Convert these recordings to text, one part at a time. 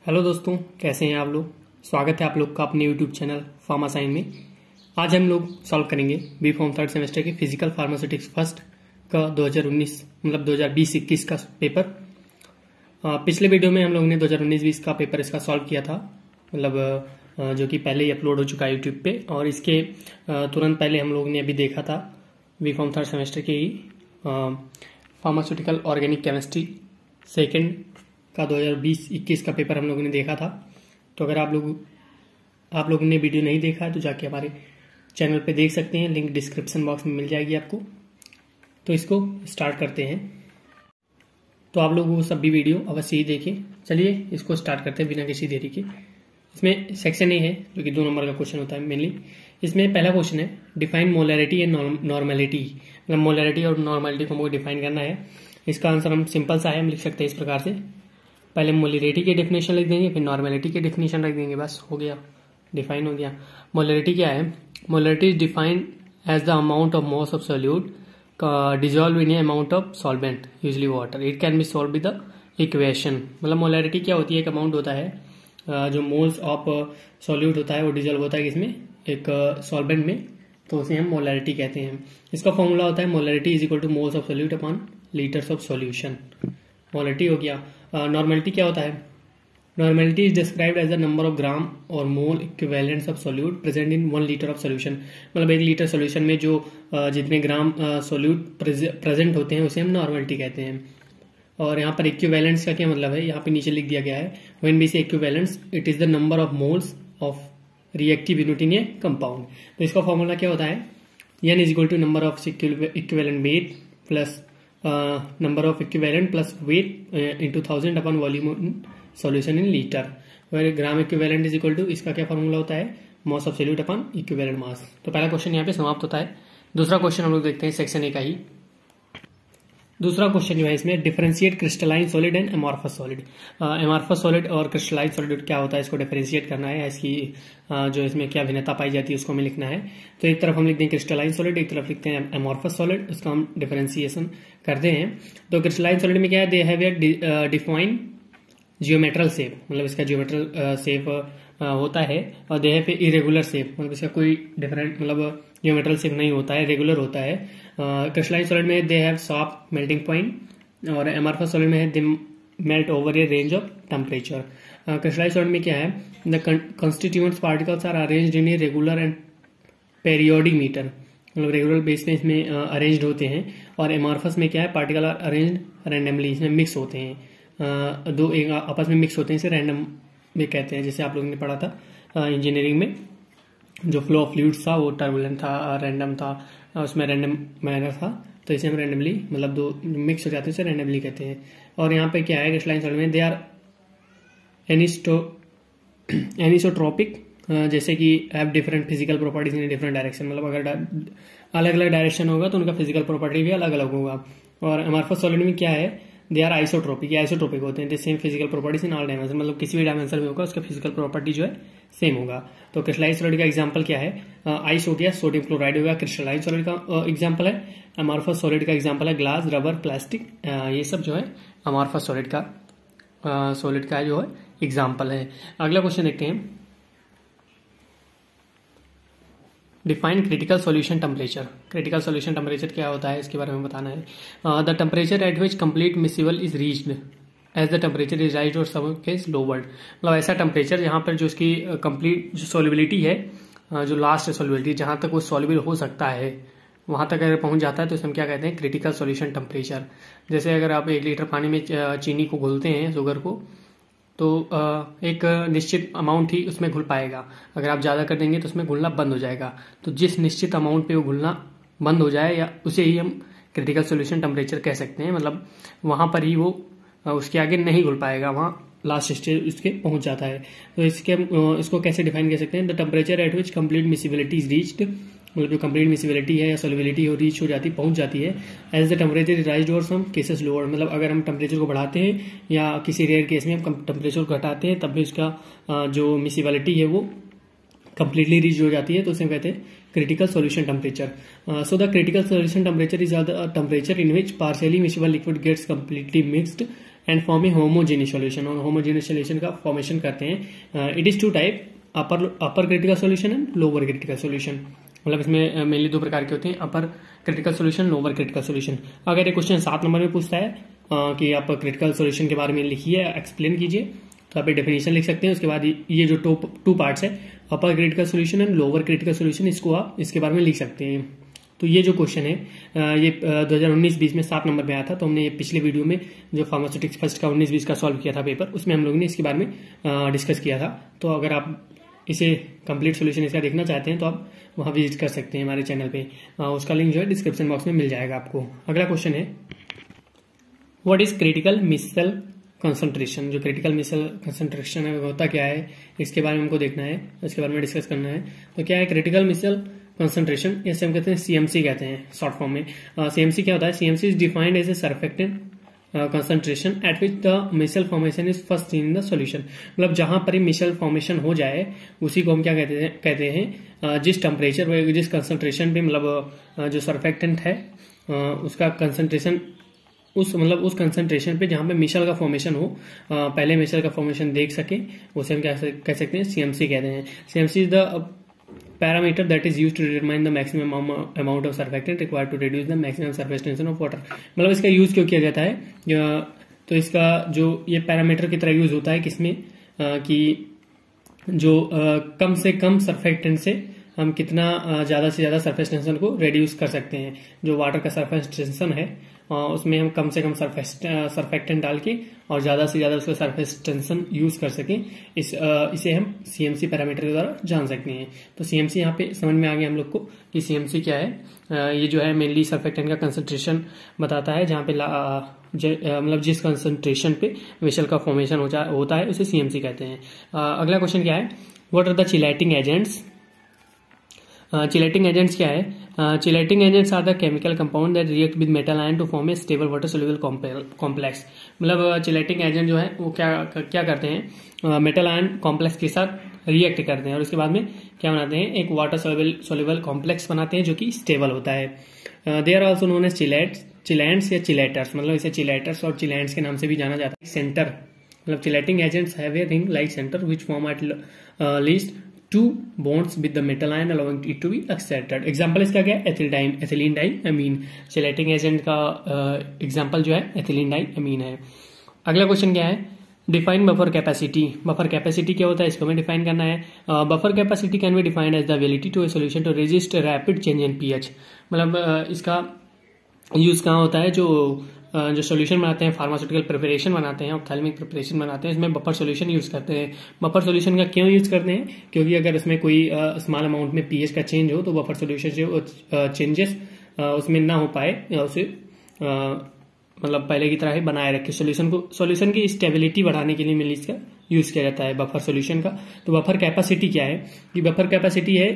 Hello दोस्तों, कैसे हैं आप लोग। स्वागत है आप लोग का अपने यूट्यूब चैनल फार्मा साइन में। आज हम लोग सॉल्व करेंगे बी फॉर्म थर्ड सेमेस्टर के फिजिकल फार्मास्यूटिक्स फर्स्ट का 2019 मतलब 2020-21 का पेपर। पिछले वीडियो में हम लोग ने 2019-20 का पेपर इसका सॉल्व किया था, मतलब जो कि पहले ही अपलोड हो चुका है यूट्यूब पे। और इसके तुरंत पहले हम लोग ने अभी देखा था बी फॉर्म थर्ड सेमेस्टर के ही फार्मास्यूटिकल ऑर्गेनिक केमिस्ट्री सेकेंड का 2020-21 का पेपर हम लोगों ने देखा था। तो अगर आप लोगों ने वीडियो नहीं देखा है तो जाके हमारे चैनल पे देख सकते हैं, लिंक डिस्क्रिप्शन बॉक्स में मिल जाएगी आपको। तो इसको स्टार्ट करते हैं। तो आप लोग वो सभी वीडियो अवश्य ही देखें। चलिए इसको स्टार्ट करते हैं बिना किसी देरी के। इसमें सेक्शन ए है जो कि 2 नंबर का क्वेश्चन होता है मेनली। इसमें पहला क्वेश्चन है डिफाइन मोलैरिटी एंड नॉर्मेलिटी, मतलब मोलैरिटी और नॉर्मेलिटी को हमको डिफाइन करना है। इसका आंसर हम सिंपल सा है, हम लिख सकते हैं इस प्रकार से। पहले मोलैरिटी की डेफिनेशन लिख देंगे, फिर नॉर्मेलिटी की डेफिनेशन रख देंगे, बस हो गया, डिफाइन हो गया। मोलैरिटी क्या है? Molarity is defined as the amount of mass of solute dissolve in a amount of solvent usually water. It can be solve with the equation. मतलब मोलैरिटी क्या होती है? एक अमाउंट होता है जो मोल्स ऑफ सॉल्यूट होता है वो डिजॉल्व होता है किसमें? एक सॉल्वेंट में, तो उसे हम मोलैरिटी कहते हैं। इसका फॉर्मूला होता है molarity is equal to moles of solute upon litres of solution. Molarity हो गया। नॉर्मेलिटी क्या होता है? Normality is described as the number of gram और mole equivalents of solute present in 1 litre of solution. मतलब 1 litre solution में जो जितने ग्राम सॉल्यूट प्रेजेंट होते हैं उसे हम नॉर्मेलिटी कहते हैं। और यहाँ पर इक्विवेलेंट्स का क्या मतलब है? यहाँ पे नीचे लिख दिया गया है when we say equivalents it is the number of moles of reactive unit in a compound. तो इसका फॉर्मूला क्या होता है? n is equal to number of equivalent weight plus number of equivalent plus weight into 1000 upon volume in solution in liter, where gram equivalent is equal to, इसका क्या formula होता है? mass of solute upon equivalent mass। तो पहला question यहाँ पे समाप्त होता है। दूसरा क्वेश्चन हम लोग देखते हैं सेक्शन ए का ही। दूसरा क्वेश्चन जो है इसमें differentiate crystalline solid and amorphous solid. Amorphous solid और क्रिस्टलाइन सॉलिड क्या होता है इसको डिफरेंशिएट करना है, इसकी जो इसमें क्या भिन्नता पाई जाती है उसको हमें लिखना है। तो एक तरफ हम लिखते हैं क्रिस्टलाइन सॉलिड, एक तरफ लिखते हैं एमॉर्फस सॉलिड, उसका हम डिफरेंशिएशन करते हैं। तो क्रिस्टलाइन सॉलिड में क्या है? They have a defined geometrical shape, मतलब इसका जियोमेट्रल शेप होता है। और they have a irregular shape, मतलब इसका कोई डिफरेंट मतलब जियोमेट्रल शेप नहीं होता है, रेगुलर होता है। क्रिस्टलाइन सॉलिड में they have sharp melting point और एमॉर्फस सॉलिड में है they melt over a range of temperature. Crystalline solid में क्या है? The constituents particles are arranged in a regular and periodic metre, मतलब रेगुलर बेस पे इसमें अरेंज्ड होते हैं। और एमॉर्फस में क्या है? पार्टिकल आर अरेंज्ड रैंडमली, इसमें मिक्स होते हैं, दो एक आपस में मिक्स होते हैं, इसे रैंडम में कहते हैं। जैसे आप लोगों ने पढ़ा था इंजीनियरिंग में, जो फ्लो ऑफ फ्लूइड्स था वो टर्बुलेंट था, रैंडम था, उसमें रैंडम मैनर था, तो इसे हम रैंडमली मतलब दो मिक्स हो जाते हैं, इसे रैंडमली कहते हैं। और यहाँ पे क्या है? क्रिस्टलाइन सॉलिड में दे आर एनिसोट्रोपिक, जैसे कि have different physical properties in different direction, मतलब अगर अलग अलग डायरेक्शन होगा तो उनका फिजिकल प्रॉपर्टी भी अलग अलग होगा। और एमॉर्फस सॉलिड में क्या है? दे आर आइसोट्रोपिक, आइसोट्रोपिक होते हैं, the same physical properties in all dimension, मतलब किसी भी डायमेंशन में होगा उसका फिजिकल प्रॉपर्टी जो है सेम होगा। तो क्रिस्टलाइन सॉलिड का एग्जांपल क्या है? आइस हो गया, सोडियम क्लोराइड हो गया, क्रिस्टलाइन सॉलिड का एग्जांपल है। एमॉर्फस सॉलिड का एग्जांपल है ग्लास, रबर, प्लास्टिक, ये सब जो है एमॉर्फस सॉलिड का जो है एग्जांपल है। अगला क्वेश्चन देखते हैं, define critical solution temperature. Critical solution temperature क्या होता है इसके बारे में बताना है। The temperature at which complete miscible is reached as the temperature is raised और सम केस लोवर्ड, मतलब ऐसा टेम्परेचर जहां पर जो उसकी कंप्लीट जो सॉल्युबिलिटी है, जो लास्ट सॉल्युबिलिटी जहां तक वो सॉल्युबल हो सकता है वहां तक अगर पहुंच जाता है तो हम क्या कहते हैं? Critical solution temperature. जैसे अगर आप 1 लीटर पानी में चीनी को घुलते हैं, शुगर को, तो एक निश्चित अमाउंट ही उसमें घुल पाएगा। अगर आप ज्यादा कर देंगे तो उसमें घुलना बंद हो जाएगा। तो जिस निश्चित अमाउंट पे वो घुलना बंद हो जाए या उसे ही हम क्रिटिकल सॉल्यूशन टेम्परेचर कह सकते हैं, मतलब वहां पर ही वो उसके आगे नहीं घुल पाएगा, वहां लास्ट स्टेज उसके पहुंच जाता है। तो इसको कैसे डिफाइन कर सकते हैं? The temperature at which complete miscibility is reached, मतलब जो कंप्लीट मिसिबिलिटी है या सॉल्युबिलिटी हो रीच हो जाती, पहुंच जाती है। As the temperature is raised और सम केसेस लोअर, मतलब अगर हम टेम्परेचर को बढ़ाते हैं या किसी रेयर केस में हम टेम्परेचर को घटाते हैं तब भी उसका जो मिसिबिलिटी है वो कंप्लीटली रीच हो जाती है, तो उसे कहते हैं critical solution temperature. So the critical solution temperature is the temperature in which partially miscible liquid gets completely mixed and form a homogeneous solution, और होमोजेनियस सॉल्यूशन का फॉर्मेशन करते हैं। It is two type, upper critical solution and lower critical solution. मतलब इसमें mainly दो प्रकार के होते हैं, upper critical solution, lower critical solution. अगर ये क्वेश्चन 7 नंबर में पूछता है कि आप क्रिटिकल सॉल्यूशन के बारे में लिखिए, एक्सप्लेन कीजिए, तो आप डेफिनेशन लिख सकते हैं। उसके बाद ये जो टू पार्ट्स है, अपर critical solution and lower critical solution, इसको आप इसके बारे में लिख सकते हैं। तो ये जो क्वेश्चन है ये 2019-20 में 7 नंबर में आया था। तो हमने ये पिछले वीडियो में जो फार्मास्यूटिक्स फर्स्ट का 19-20 का सॉल्व किया था पेपर, उसमें हम लोगों ने इसके बारे में डिस्कस किया था। तो अगर आप इसे कंप्लीट सॉल्यूशन इसका देखना चाहते हैं तो आप वहां विजिट कर सकते हैं हमारे चैनल पे। उसका लिंक जो है डिस्क्रिप्शन बॉक्स में मिल जाएगा आपको। अगला क्वेश्चन है, what is critical micelle concentration. जो क्रिटिकल मिसल कंसंट्रेशन है होता क्या है, इसके बारे में हमको देखना है, इसके बारे में डिस्कस करना है। तो क्या है क्रिटिकल मिसल कंसंट्रेशन, इसे हम कहते हैं सीएमसी कहते हैं शॉर्ट फॉर्म में। सीएमसी क्या होता है, CMC is defined as a surfactant concentration at which the micelle formation is first in the solution. मतलब जहां पर मिसल फॉर्मेशन हो जाए उसी को हम क्या कहते हैं जिस टेम्परेचर पे, जिस कंसंट्रेशन पे, मतलब जो सरफेक्टेंट है उसका कंसंट्रेशन उस कंसंट्रेशन पे जहां पे मिसल का फॉर्मेशन हो, पहले मिसल का फॉर्मेशन देख सके, उसे हम क्या कह सकते हैं, सीएमसी कहते हैं। CMC is the parameter that is used to determine the maximum amount of surfactant required to reduce the maximum surface tension of water. मतलब इसका यूज क्यों किया जाता है, तो इसका जो ये पैरामीटर की तरह यूज होता है किसमें, कि जो कम से कम सरफेक्टेंट से हम कितना ज्यादा से ज्यादा सरफेस टेंशन को रिड्यूस कर सकते हैं। जो वाटर का सरफेस टेंशन है उसमें हम कम से कम सरफेक्टेंट डाल के और ज्यादा से ज्यादा उसका सरफेस टेंशन यूज कर सकें, इसे हम सीएमसी पैरामीटर के द्वारा जान सकते हैं। तो सीएमसी यहाँ पे समझ में आ गया हम लोग को कि सीएमसी क्या है। ये जो है मेनली सरफेक्टेंट का कंसंट्रेशन बताता है, जहाँ पे मतलब जिस कंसंट्रेशन पे मिसल का फॉर्मेशन होता है उसे सीएमसी कहते हैं। अगला क्वेश्चन क्या है, what are the chelating agents. Chelating agents क्या है, chelating agents are the chemical compound that react with metal ion to form a stable water soluble complex. मतलब चिलेटिंग एजेंट जो है वो क्या करते हैं, मेटल आयन कॉम्प्लेक्स के साथ रिएक्ट करते हैं और उसके बाद में क्या बनाते हैं, एक वाटर सोल्यूबल कॉम्प्लेक्स बनाते हैं जो कि स्टेबल होता है। They are also known as chelants या चिलेटर्स। मतलब इसे चिलेटर्स और चिलैंट्स के नाम से भी जाना जाता है। सेंटर, मतलब chelating agents have a ring like centre which form at least 2 bonds with the metal ion allowing it to be excited। Example इसका क्या है, एथिलीन डाई अमीन। चिलेटिंग एजेंट का एग्जाम्पल जो है एथिलीन डाई अमीन है। अगला क्वेश्चन क्या है, define buffer capacity. Buffer capacity क्या होता है, इसको हमें डिफाइन करना है। Buffer capacity can be defined as the ability to a solution to resist rapid change in pH. मतलब इसका यूज कहाँ होता है, जो सॉल्यूशन बनाते हैं, फार्मास्यूटिकल प्रिपरेशन बनाते हैं, ऑप्थेल्मिक प्रिपरेशन बनाते हैं, इसमें बफर सॉल्यूशन यूज करते हैं। बफर सॉल्यूशन का क्यों यूज करते हैं, क्योंकि अगर इसमें कोई स्मॉल अमाउंट में पीएच का चेंज हो तो बफर सॉल्यूशन जो चेंजेस उसमें ना हो पाए, उसे मतलब पहले की तरह ही बनाए रखे सॉल्यूशन की स्टेबिलिटी बढ़ाने के लिए मिली इसका यूज किया जाता है बफर सॉल्यूशन का। तो बफर कैपेसिटी क्या है, कि बफर कैपेसिटी है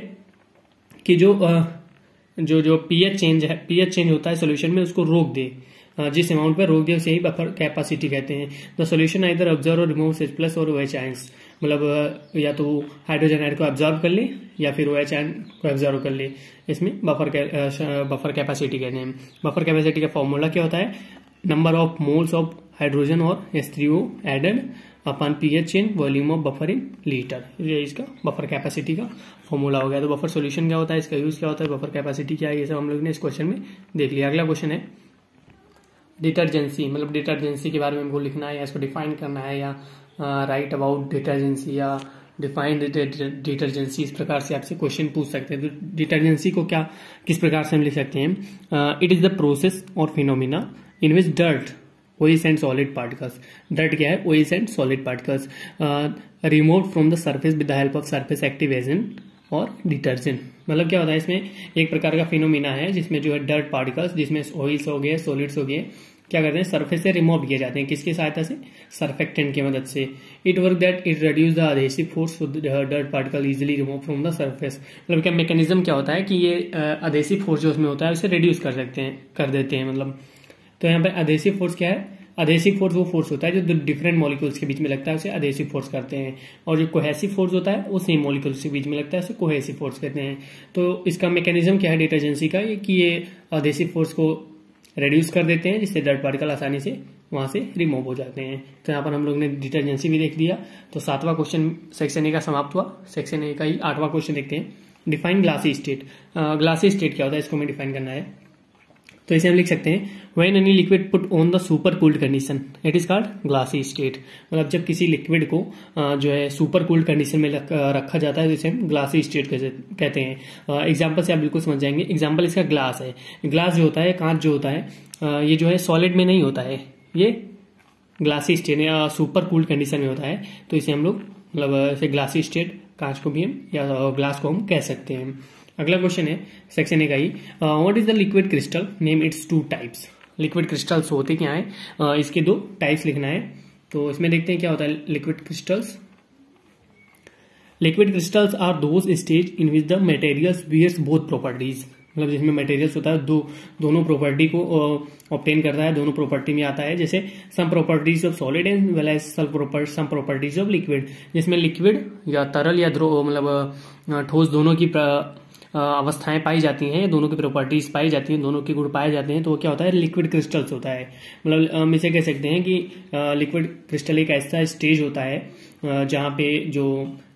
कि जो पीएच चेंज होता है सॉल्यूशन में उसको रोक दे, जिस अमाउंट पर रोक दे उसे ही बफर कैपेसिटी कहते हैं। द सॉल्यूशन आइदर ऑब्जर्व और रिमूव H+ और OH आयंस। मतलब या तो हाइड्रोजन आयन को ऑब्जर्व कर ले या फिर OH आयन को ऑब्जर्व कर ले, इसमें बफर कैपेसिटी कहते हैं। बफर कैपेसिटी का फॉर्मूला क्या होता है, number of moles of hydrogen और H3O added upon pH change volume of buffer in litre. ये इसका बफर कैपेसिटी का फॉर्मूला हो गया। तो बफर सॉल्यूशन क्या होता है, इसका यूज क्या होता है, बफर कैपेसिटी क्या है, ये सब हम लोग ने इस क्वेश्चन में देख लिया। अगला क्वेश्चन है डिटर्जेंसी। मतलब डिटर्जेंसी के बारे में हमको लिखना है या इसको डिफाइन करना है, या राइट अबाउट डिटर्जेंसी या डिफाइन डिटर्जेंसी, इस प्रकार से आपसे क्वेश्चन पूछ सकते हैं। तो डिटर्जेंसी को किस प्रकार से हम लिख सकते हैं, इट इज द प्रोसेस और phenomena in which dirt, oils and solid particles, dirt क्या है, oils and solid particles removed from the surface with the help of surface active agent और डिटर्जेंट। मतलब क्या होता है, इसमें एक प्रकार का फिनोमिना है जिसमें जो है डर्ट पार्टिकल्स, जिसमें ऑयल्स हो गए, सॉलिड्स हो गए, क्या करते हैं, सरफेस से रिमूव किए जाते हैं। किसकी सहायता से, सरफेक्टेंट की मदद से। It work that it reduce the adhesive force dirt particle easily remove from the surface. मतलब क्या मैकेनिज्म क्या होता है कि ये अधेसिव फोर्स जो उसमें होता है उसे रिड्यूस कर देते हैं। मतलब तो यहाँ पे अधेसिव फोर्स क्या है, अधेसिव फोर्स वो फोर्स होता है जो डिफरेंट मॉलिक्यूल्स के बीच में लगता है, उसे अधेसिव फोर्स कहते हैं। और जो कोहेसिव फोर्स होता है वो सेम मॉलिक्यूल्स के बीच में लगता है, उसे कोहेसिव फोर्स कहते हैं। तो इसका मैकेनिज्म क्या है डिटर्जेंसी का, कि ये अधेसिव फोर्स को रेड्यूस कर देते हैं, जिससे डर्ट पार्टिकल आसानी से वहां से रिमूव हो जाते हैं। तो यहाँ पर हम लोग ने डिटर्जेंसी भी देख लिया। तो 7वां क्वेश्चन सेक्शन ए का समाप्त हुआ। सेक्शन ए का ही 8वां क्वेश्चन देखते हैं, define glassy state. Glassy state क्या होता है, इसको हमें डिफाइन करना है। तो इसे हम लिख सकते हैं, when any liquid put on the super cooled condition it is called glassy state. मतलब जब किसी लिक्विड को जो है सुपर कूल्ड कंडीशन में रखा जाता है तो इसे हम ग्लासी स्टेट कहते हैं। एग्जाम्पल से आप बिल्कुल समझ जाएंगे। एग्जाम्पल इसका ग्लास है। ग्लास जो होता है, कांच जो होता है, ये जो है सॉलिड में नहीं होता है, ये ग्लासी स्टेट या सुपर कूल्ड कंडीशन में होता है। तो इसे हम लोग मतलब इसे ग्लासी स्टेट, कांच को भी हम या ग्लास को हम कह सकते हैं। अगला क्वेश्चन है सेक्शन ए का ही, what is the liquid crystal, name its 2 types. Liquid crystals होते क्या है, इसके 2 टाइप्स लिखना है। तो इसमें देखते हैं क्या होता है liquid crystals. Liquid crystals are those stage in which the materials bears both properties. मतलब जिसमें मटेरियल्स होता है दोनों प्रॉपर्टी को ऑब्टेन करता है, दोनों प्रॉपर्टी में आता है। जैसे some properties of solid and well as some properties of liquid, जिसमें लिक्विड या तरल या द्रव मतलब ठोस दोनों की अवस्थाएं पाई जाती हैं, दोनों की प्रॉपर्टीज पाई जाती हैं, दोनों के गुण पाए जाते हैं। तो वो क्या होता है, लिक्विड क्रिस्टल्स होता है। मतलब हम इसे कह सकते हैं कि लिक्विड क्रिस्टल एक ऐसा स्टेज होता है जहाँ पे जो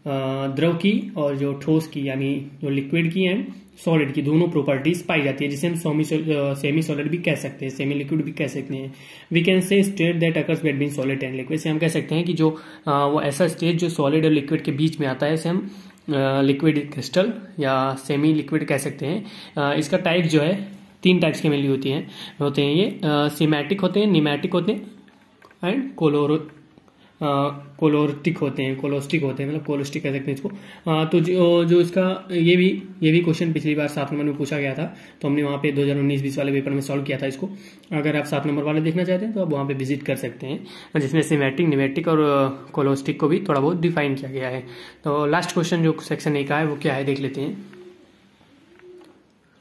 द्रव की और जो ठोस की यानी जो लिक्विड की एंड सॉलिड की दोनों प्रॉपर्टीज पाई जाती है, जिसे हम सेमी सॉलिड भी कह सकते हैं, सेमी लिक्विड भी कह सकते हैं। We can say state that occurs between solid and liquid. से हम कह सकते हैं कि जो वो ऐसा स्टेज जो सॉलिड और लिक्विड के बीच में आता है, इसे हम लिक्विड क्रिस्टल या सेमी लिक्विड कह सकते हैं। इसका टाइप जो है 3 टाइप्स की मेनली होते हैं ये सिमेटिक होते हैं, निमेटिक होते हैं एंड कोलोस्टिक होते हैं। मतलब कोलोस्टिक कह सकते हैं इसको। तो जो इसका ये भी क्वेश्चन पिछली बार 7 नंबर में पूछा गया था, तो हमने वहां पे 2019-20 वाले पेपर में सॉल्व किया था इसको। अगर आप 7 नंबर वाले देखना चाहते हैं तो आप वहां पे विजिट कर सकते हैं, जिसमें सिमेटिक, निमेटिक और कोलोस्टिक को भी थोड़ा बहुत डिफाइन किया गया है। तो लास्ट क्वेश्चन जो सेक्शन ए का है वो क्या है देख लेते हैं।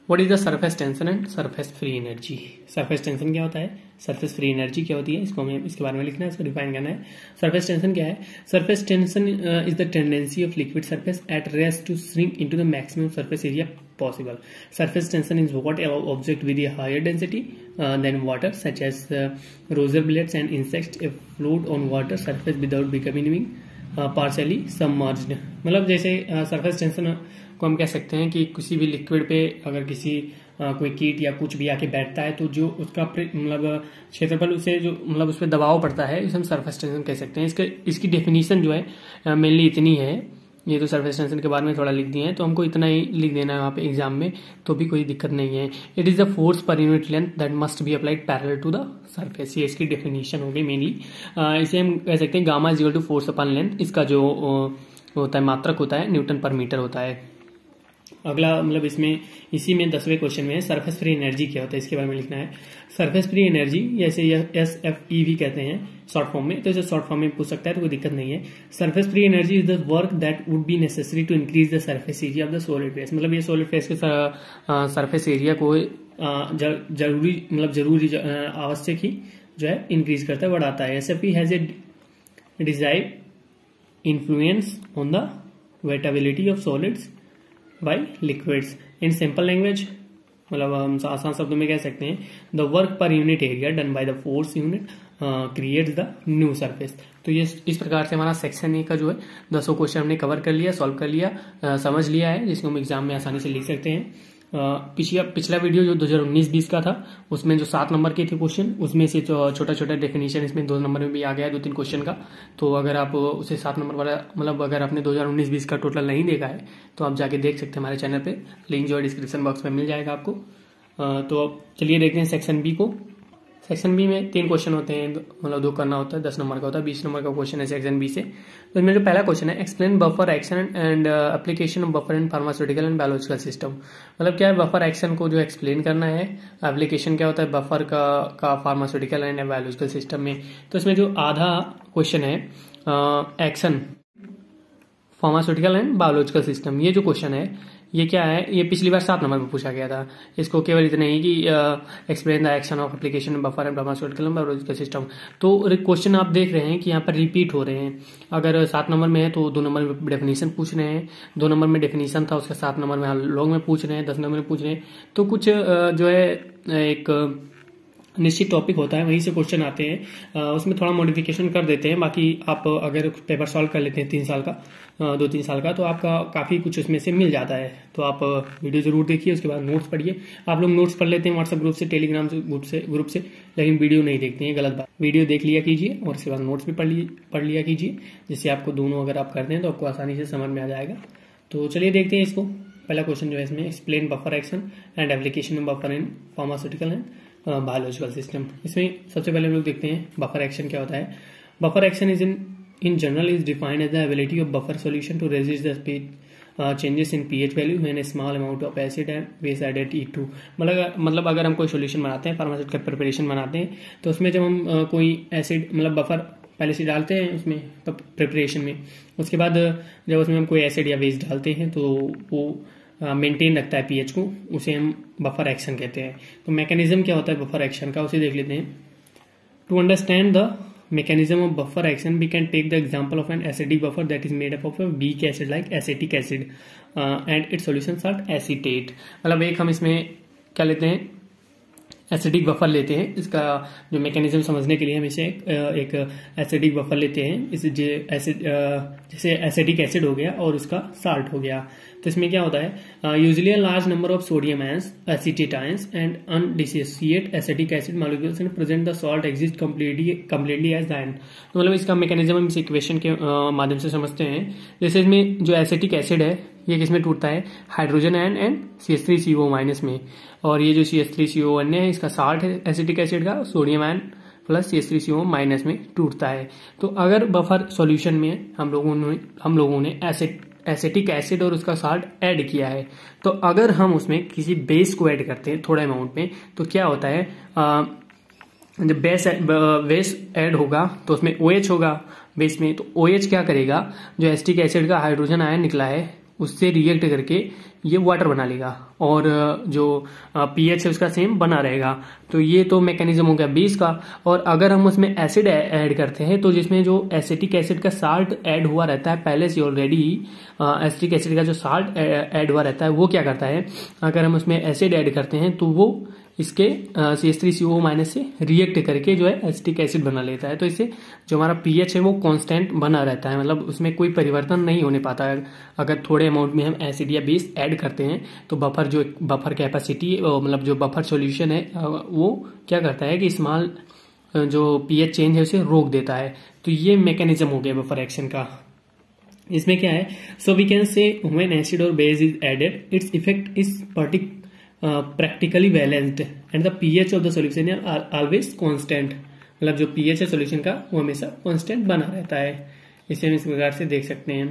What is the surface tension and surface free energy. Surface tension क्या होता है, सरफेस फ्री एनर्जी क्या होती है, इसको हमें इसके बारे में लिखना है, इसको डिफाइन करना है। सरफेस टेंशन क्या है, surface tension is the tendency of liquid surface at rest to shrink into the maximum surface area possible. Surface tension is what object with a higher density than water such as razorblades and insects float on water surface without becoming partially submerged। मतलब जैसे surface tension को हम कह सकते हैं कि किसी भी लिक्विड पे अगर किसी कोई कीट या कुछ भी आके बैठता है तो जो उसका मतलब क्षेत्रफल उसे जो मतलब उस पर दबाव पड़ता है, इसे हम सरफेस टेंशन कह सकते हैं। इसकी डेफिनेशन जो है मेनली इतनी है। ये तो सरफेस टेंशन के बारे में थोड़ा लिख दिए हैं, तो हमको इतना ही लिख देना है वहाँ पे एग्जाम में, तो भी कोई दिक्कत नहीं है। It is the force per unit length that must be applied parallel to the surface. ये इसकी डेफिनेशन हो गई मेनली। इसे हम कह सकते हैं gamma is equal to force upon length. इसका जो होता है मात्रक होता है न्यूटन पर मीटर होता है। अगला मतलब इसमें इसी में 10वें क्वेश्चन में सरफेस फ्री एनर्जी क्या होता है, इसके बारे में लिखना है। सरफेस फ्री एनर्जी जैसे SFE भी कहते हैं शॉर्ट फॉर्म में, तो इसे शॉर्ट फॉर्म में पूछ सकता है तो कोई दिक्कत नहीं है। Surface free energy is the work that would be necessary to increase the surface area of the solid phase. मतलब ये सॉलिड फेस के सरफेस एरिया को जरूरी आवश्यक ही जो है इंक्रीज करता है, बढ़ाता है। SFE has a decisive influence on the wettability of solids by liquids. In simple language मतलब हम आसान शब्दों में कह सकते हैं the work per unit area done by the force unit creates the new surface. तो ये इस प्रकार से हमारा सेक्शन ए का जो है 10 क्वेश्चन हमने कवर कर लिया, सॉल्व कर लिया, समझ लिया है, जिसको हम एग्जाम में आसानी से लिख सकते हैं। पिछला वीडियो जो 2019-20 का था उसमें जो 7 नंबर के थे क्वेश्चन, उसमें से छोटा छोटा डेफिनेशन इसमें 2 नंबर में भी आ गया है 2-3 क्वेश्चन का। तो अगर आप उसे 7 नंबर वाला मतलब अगर आपने 2019-20 का टोटल नहीं देखा है तो आप जाके देख सकते हैं हमारे चैनल पे, लिंक जो है डिस्क्रिप्शन बॉक्स में मिल जाएगा आपको। तो चलिए देखते हैं सेक्शन बी को। सेक्शन बी में 3 क्वेश्चन होते हैं, मतलब 2 करना होता है, 10 नंबर का होता है, 20 नंबर का क्वेश्चन है सेक्शन बी से। तो इसमें जो पहला क्वेश्चन है explain buffer action and application of buffer in pharmaceutical and biological system. मतलब क्या है बफर एक्शन को जो एक्सप्लेन करना है, एप्लीकेशन क्या होता है बफर का फार्मास्यूटिकल एंड बायोलॉजिकल सिस्टम में। तो इसमें जो आधा क्वेश्चन है action pharmaceutical and biological system, ये जो क्वेश्चन है ये क्या है, ये पिछली बार 7 नंबर में पूछा गया था। इसको केवल इतना ही कि explain the action of application buffer and pharmaceutical and biological system. तो क्वेश्चन आप देख रहे हैं कि यहाँ पर रिपीट हो रहे हैं। अगर 7 नंबर में है तो 2 नंबर में डेफिनेशन पूछ रहे हैं, 2 नंबर में डेफिनेशन था उसका 7 नंबर में लॉन्ग में पूछ रहे हैं, 10 नंबर में पूछ रहे हैं। तो कुछ जो है एक निश्चित टॉपिक होता है, वहीं से क्वेश्चन आते हैं, उसमें थोड़ा मॉडिफिकेशन कर देते हैं। बाकी आप अगर पेपर सॉल्व कर लेते हैं 3 साल का, 2-3 साल का, तो आपका काफ़ी कुछ उसमें से मिल जाता है। तो आप वीडियो जरूर देखिए, उसके बाद नोट्स पढ़िए। आप लोग नोट्स पढ़ लेते हैं व्हाट्सएप ग्रुप से, टेलीग्राम से ग्रुप से, लेकिन वीडियो नहीं देखते हैं, गलत बात। वीडियो देख लिया कीजिए और उसके बाद नोट्स भी पढ़ लिया कीजिए, जिससे आपको दोनों अगर आप करते हैं तो आपको आसानी से समझ में आ जाएगा। तो चलिए देखते हैं इसको। पहला क्वेश्चन जो है इसमें, explain buffer action and application of buffer in pharmaceutical and biological system. इसमें सबसे पहले हम लोग देखते हैं बफर एक्शन क्या होता है। Buffer action is in general is defined as the ability of buffer solution to resist the changes in pH value when a small amount of acid and base added E2। मतलब अगर हम कोई solution बनाते हैं, pharmaceutical preparation बनाते हैं, तो उसमें जब हम कोई एसिड मतलब बफर पहले से डालते हैं उसमें प्रिपरेशन में, उसके बाद जब उसमें हम कोई एसिड या बेस डालते हैं तो वो मेंटेन रखता है पीएच को, उसे हम बफर एक्शन कहते हैं। तो मैकेनिज्म क्या होता है बफर एक्शन का, उसे देख लेते हैं। To understand the mechanism of buffer action, we can take the example of an acidic buffer that is made up of a weak acid like acetic acid and its solution salt acetate। मतलब एक हम इसमें क्या लेते हैं, acidic buffer लेते हैं। इसका जो मैकेनिज्म समझने के लिए हम इसे एक एसिडिक बफर लेते हैं। जैसे एसिडिक एसिड हो गया और उसका साल्ट हो गया। तो इसमें क्या होता है, usually a large number of sodium ions, acetate ions and undissociate acidic acid molecules and present the salt exist completely as the end. तो मतलब इसका मैकेनिज्म हम इस इक्वेशन के माध्यम से समझते हैं। जैसे इसमें जो एसिटिक एसिड है ये किसमें टूटता है, हाइड्रोजन आयन एंड CH3CO- में, और ये जो CH3CO अन्य है इसका साल्ट है एसिटिक एसिड का, सोडियम आयन प्लस CH3CO- में टूटता है। तो अगर बफर सॉल्यूशन में हम लोगों ने एसिटिक एसिड और उसका साल्ट ऐड किया है, तो अगर हम उसमें किसी बेस को ऐड करते हैं थोड़ा अमाउंट में, तो क्या होता है, जब बेस ऐड होगा तो उसमें OH होगा बेस में। तो OH क्या करेगा, जो एसिटिक एसिड का हाइड्रोजन आयन निकला है उससे रिएक्ट करके ये वाटर बना लेगा, और जो पीएच है उसका सेम बना रहेगा। तो ये तो मैकेनिज्म हो गया बेस का। और अगर हम उसमें एसिड ऐड करते हैं, तो जिसमें जो एसिटिक एसिड का साल्ट ऐड हुआ रहता है पहले से ऑलरेडी, एसिटिक एसिड का जो साल्ट ऐड हुआ रहता है वो क्या करता है, अगर हम उसमें एसिड ऐड करते हैं तो वो इसके CH3CO- से रिएक्ट करके जो है एसिटिक एसिड बना लेता है। तो इससे जो हमारा पीएच है वो कांस्टेंट बना रहता है, मतलब उसमें कोई परिवर्तन नहीं होने पाता है। अगर थोड़े अमाउंट में हम एसिड या बेस ऐड करते हैं तो बफर कैपेसिटी, मतलब जो बफर सॉल्यूशन है वो क्या करता है कि स्मॉल जो पीएच चेंज है उसे रोक देता है। तो ये मैकेनिज्म हो गया बफर एक्शन का। इसमें क्या है, so we can say when acid और base is added its effect is practically balanced and the pH of the solution is always constant। मतलब जो pH है सॉल्यूशन का वो हमेशा कांस्टेंट बना रहता है। इसे हम इस प्रकार से देख सकते हैं।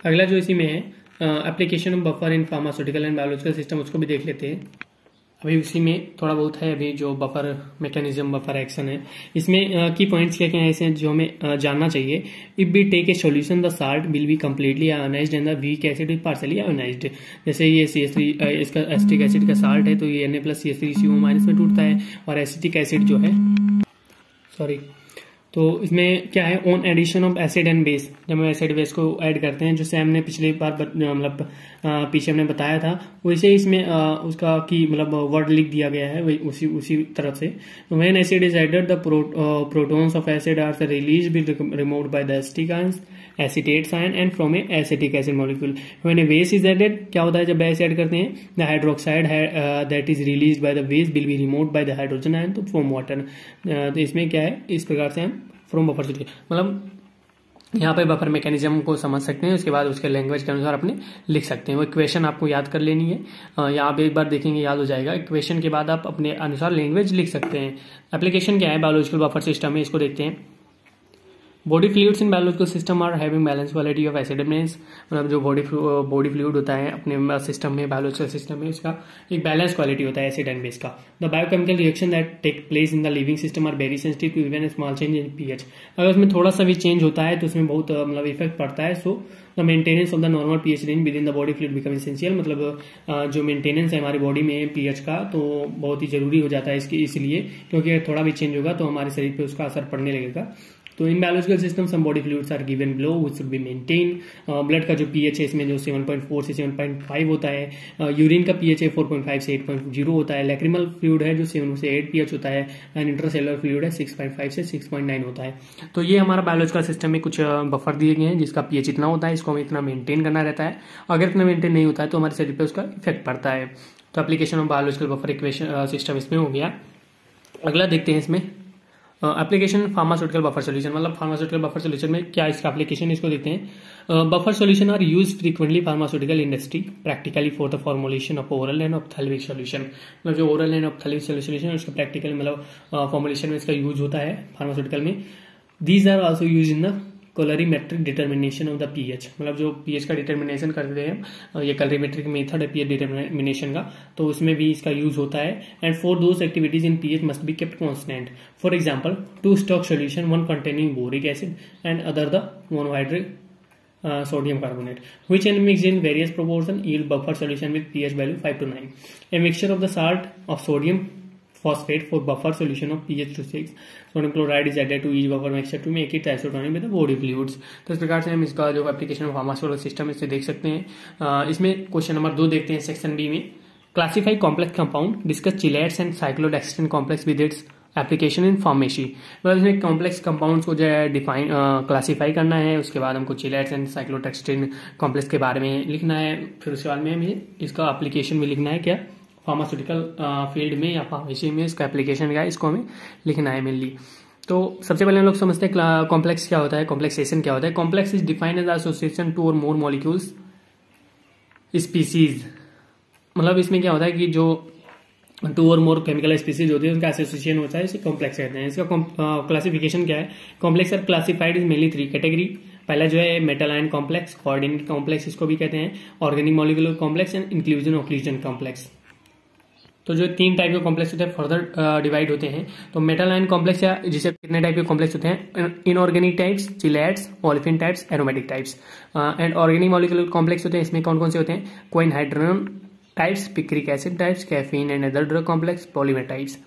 अगला जो इसी में है, application of buffer in pharmaceutical and biological system, उसको भी देख लेते हैं। अभी उसी में थोड़ा बहुत है, अभी जो बफर मैकेनिज्म बफर एक्शन है इसमें की पॉइंट्स क्या क्या है ऐसे जो हमें जानना चाहिए। If we take a solution the salt will be completely ionized and the weak acid is partially ionized. जैसे ये CH3 इसका एसिटिक एसिड का साल्ट है तो ये Na+CH3CO- में टूटता है, और एसिटिक एसिड जो है तो इसमें क्या है, on addition of acid and base, जब हम एसिड बेस को ऐड करते हैं, जैसे हमने पिछली बार मतलब पीछे हमने बताया था वैसे इसमें उसका की मतलब वर्ड लिख दिया गया है वही उसी तरफ से। When acid is added the protons of acid are released be removed by the acetic ions, acetates ion and from a acetic acid molecule. When a base is added, क्या होता है जब बेस ऐड करते हैं, the hydroxide that is released by the base will be removed by the hydrogen ion to from water. तो इसमें क्या है, इस प्रकार से हम फ्रॉम बफर से, मतलब यहाँ पे बफर मैकेनिज्म को समझ सकते हैं, उसके बाद उसके लैंग्वेज के अनुसार अपने लिख सकते हैं। वो इक्वेशन आपको याद कर लेनी है, यहाँ पे एक बार देखेंगे याद हो जाएगा। इक्वेशन के बाद आप अपने अनुसार लैंग्वेज लिख सकते हैं। एप्लीकेशन क्या है बायोलॉजिकल बफर सिस्टम में, इसको देखते हैं। Body fluids in biological system are having balance quality of acid base, मतलब जो बॉडी फ्लूइड होता है अपने सिस्टम में, बायोलॉजिकल सिस्टम में, उसका एक बैलेंस क्वालिटी होता है एसिड एंड बेस का। The biochemical reaction that take place in the living system are very sensitive to even small change in pH. अगर उसमें थोड़ा सा भी चेंज होता है तो उसमें बहुत मतलब इफेक्ट पड़ता है। So the maintenance of the normal pH range with in the body fluid become essential, मतलब जो मेंटेनेंस है हमारी बॉडी में पीएच का तो बहुत ही जरूरी हो जाता है इसलिए, क्योंकि थोड़ा भी चेंज होगा तो हमारे शरीर पे उसका असर पड़ने लगेगा। तो in biological system some body fluids are given below which should be maintain. Blood का जो पीएच है इसमें जो 7.4 से 7.5 होता है। यूरिन का पीएच है 4.5 से 8.0 होता है। लैक्रिमल फ्लूइड है जो 7 से 8 पीएच होता है। एंड इंटरसेलुलर फ्लूइड है 6.5 से 6.9 होता है। तो ये हमारा बायोलॉजिकल सिस्टम में कुछ बफर दिए गए हैं जिसका पीएच इतना होता है, इसको हमें इतना मेंटेन करना रहता है। अगर इतना मेंटेन नहीं होता है तो हमारे शरीर पर उसका इफेक्ट पड़ता है। तो application of biological buffer equation system इसमें हो गया। अगला देखते हैं इसमें एप्लीकेशन फार्मास्यूटिकल बफर सोल्यूशन, मतलब फार्मास्यूटिकल बफर सोल्यूशन में क्या इसका एप्लीकेशन, इसको देखते हैं। Buffer solution are use frequently pharmaceutical industry practically for the formulation of oral and ophthalmic solution. मतलब जो ओरल एंड ऑप्थेल्मिक सोल्यूशन है उसका प्रैक्टिकली मतलब फॉर्मुलेशन में इसका यूज होता है फार्मास्यूटिकल में। These are also use in the colorimetric determination of the pH, मतलब जो पीएच का डिटर्मिनेशन करते हैं, ये कलरीमेट्रिक मेथड है पीएच डिटर्मिनेशन का, तो उसमें भी इसका यूज होता है। And for those activities in pH must be kept constant. For example two stock solution, one containing boric acid and other the monohydric sodium carbonate, which when mixed in various proportion yield buffer solution with pH value 5 to 9. A mixture of the salt of sodium phosphate for buffer solution of pH to 6. Sodium chloride is added to each buffer mixture to make it isotonic with the body fluids. तो इस प्रकार से हम इसका जो application of pharmaceutical system इससे देख सकते हैं। इसमें क्वेश्चन नंबर 2 देखते हैं सेक्शन बी में। Classify complex compound, discuss chelates and cyclodextrin complex with its application in pharmacy. मतलब इसमें कॉम्प्लेक्स कंपाउंड्स को जो है डिफाइन क्लासीफाई करना है, उसके बाद हमको चिलेट्स एंड साइक्लोडेक्स्ट्रिन कॉम्प्लेक्स के बारे में लिखना है, फिर उसके बाद में हमें इसका एप्लीकेशन में लिखना है क्या फार्मास्यूटिकल फील्ड में या फार्मेसी में इसका एप्लीकेशन क्या है, इसको हमें लिखना है मेनली। तो सबसे पहले हम लोग समझते हैं कॉम्प्लेक्स क्या होता है, कॉम्प्लेक्सेशन क्या होता है। Complex is defined as association two or more molecules species. मतलब इसमें क्या होता है कि जो 2 और मोर केमिकल स्पीसीज होती है उनका एसोसिएशन होता है, इसे कॉम्प्लेक्स कहते हैं। इसका क्लासिफिकेशन क्या है, complex are classified is mainly 3 category. पहला जो है metal ion complex, coordinate complex इसको भी कहते हैं, organic molecular complex and inclusion occlusion complex. तो जो 3 टाइप के कॉम्प्लेक्स होते हैं फर्दर डिवाइड होते हैं। तो मेटल आयन कॉम्प्लेक्स या जिसे कितने टाइप के कॉम्प्लेक्स होते हैं, inorganic types, chelates, olefin types, aromatic types. And organic molecular complex होते हैं, इसमें कौन कौन से होते हैं, quinhydrone types, picric acid types, caffeine and other drug complex, polymer types.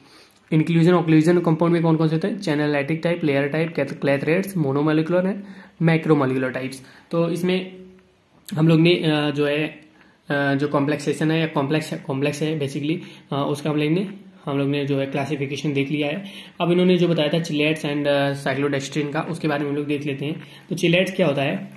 Inclusion occlusion compound में कौन कौन से होते हैं, channel lattice type, layer type, clathrates, monomolecular and macromolecular types. तो इसमें हम लोग ने जो है जो कॉम्प्लेक्सेशन है या कॉम्प्लेक्स है बेसिकली उसका हम लोग ने जो है क्लासिफिकेशन देख लिया है। अब इन्होंने जो बताया था चिलेट्स एंड साइक्लोडेक्स्ट्रिन का, उसके बारे में हम लोग देख लेते हैं। तो चिलेट्स क्या होता है,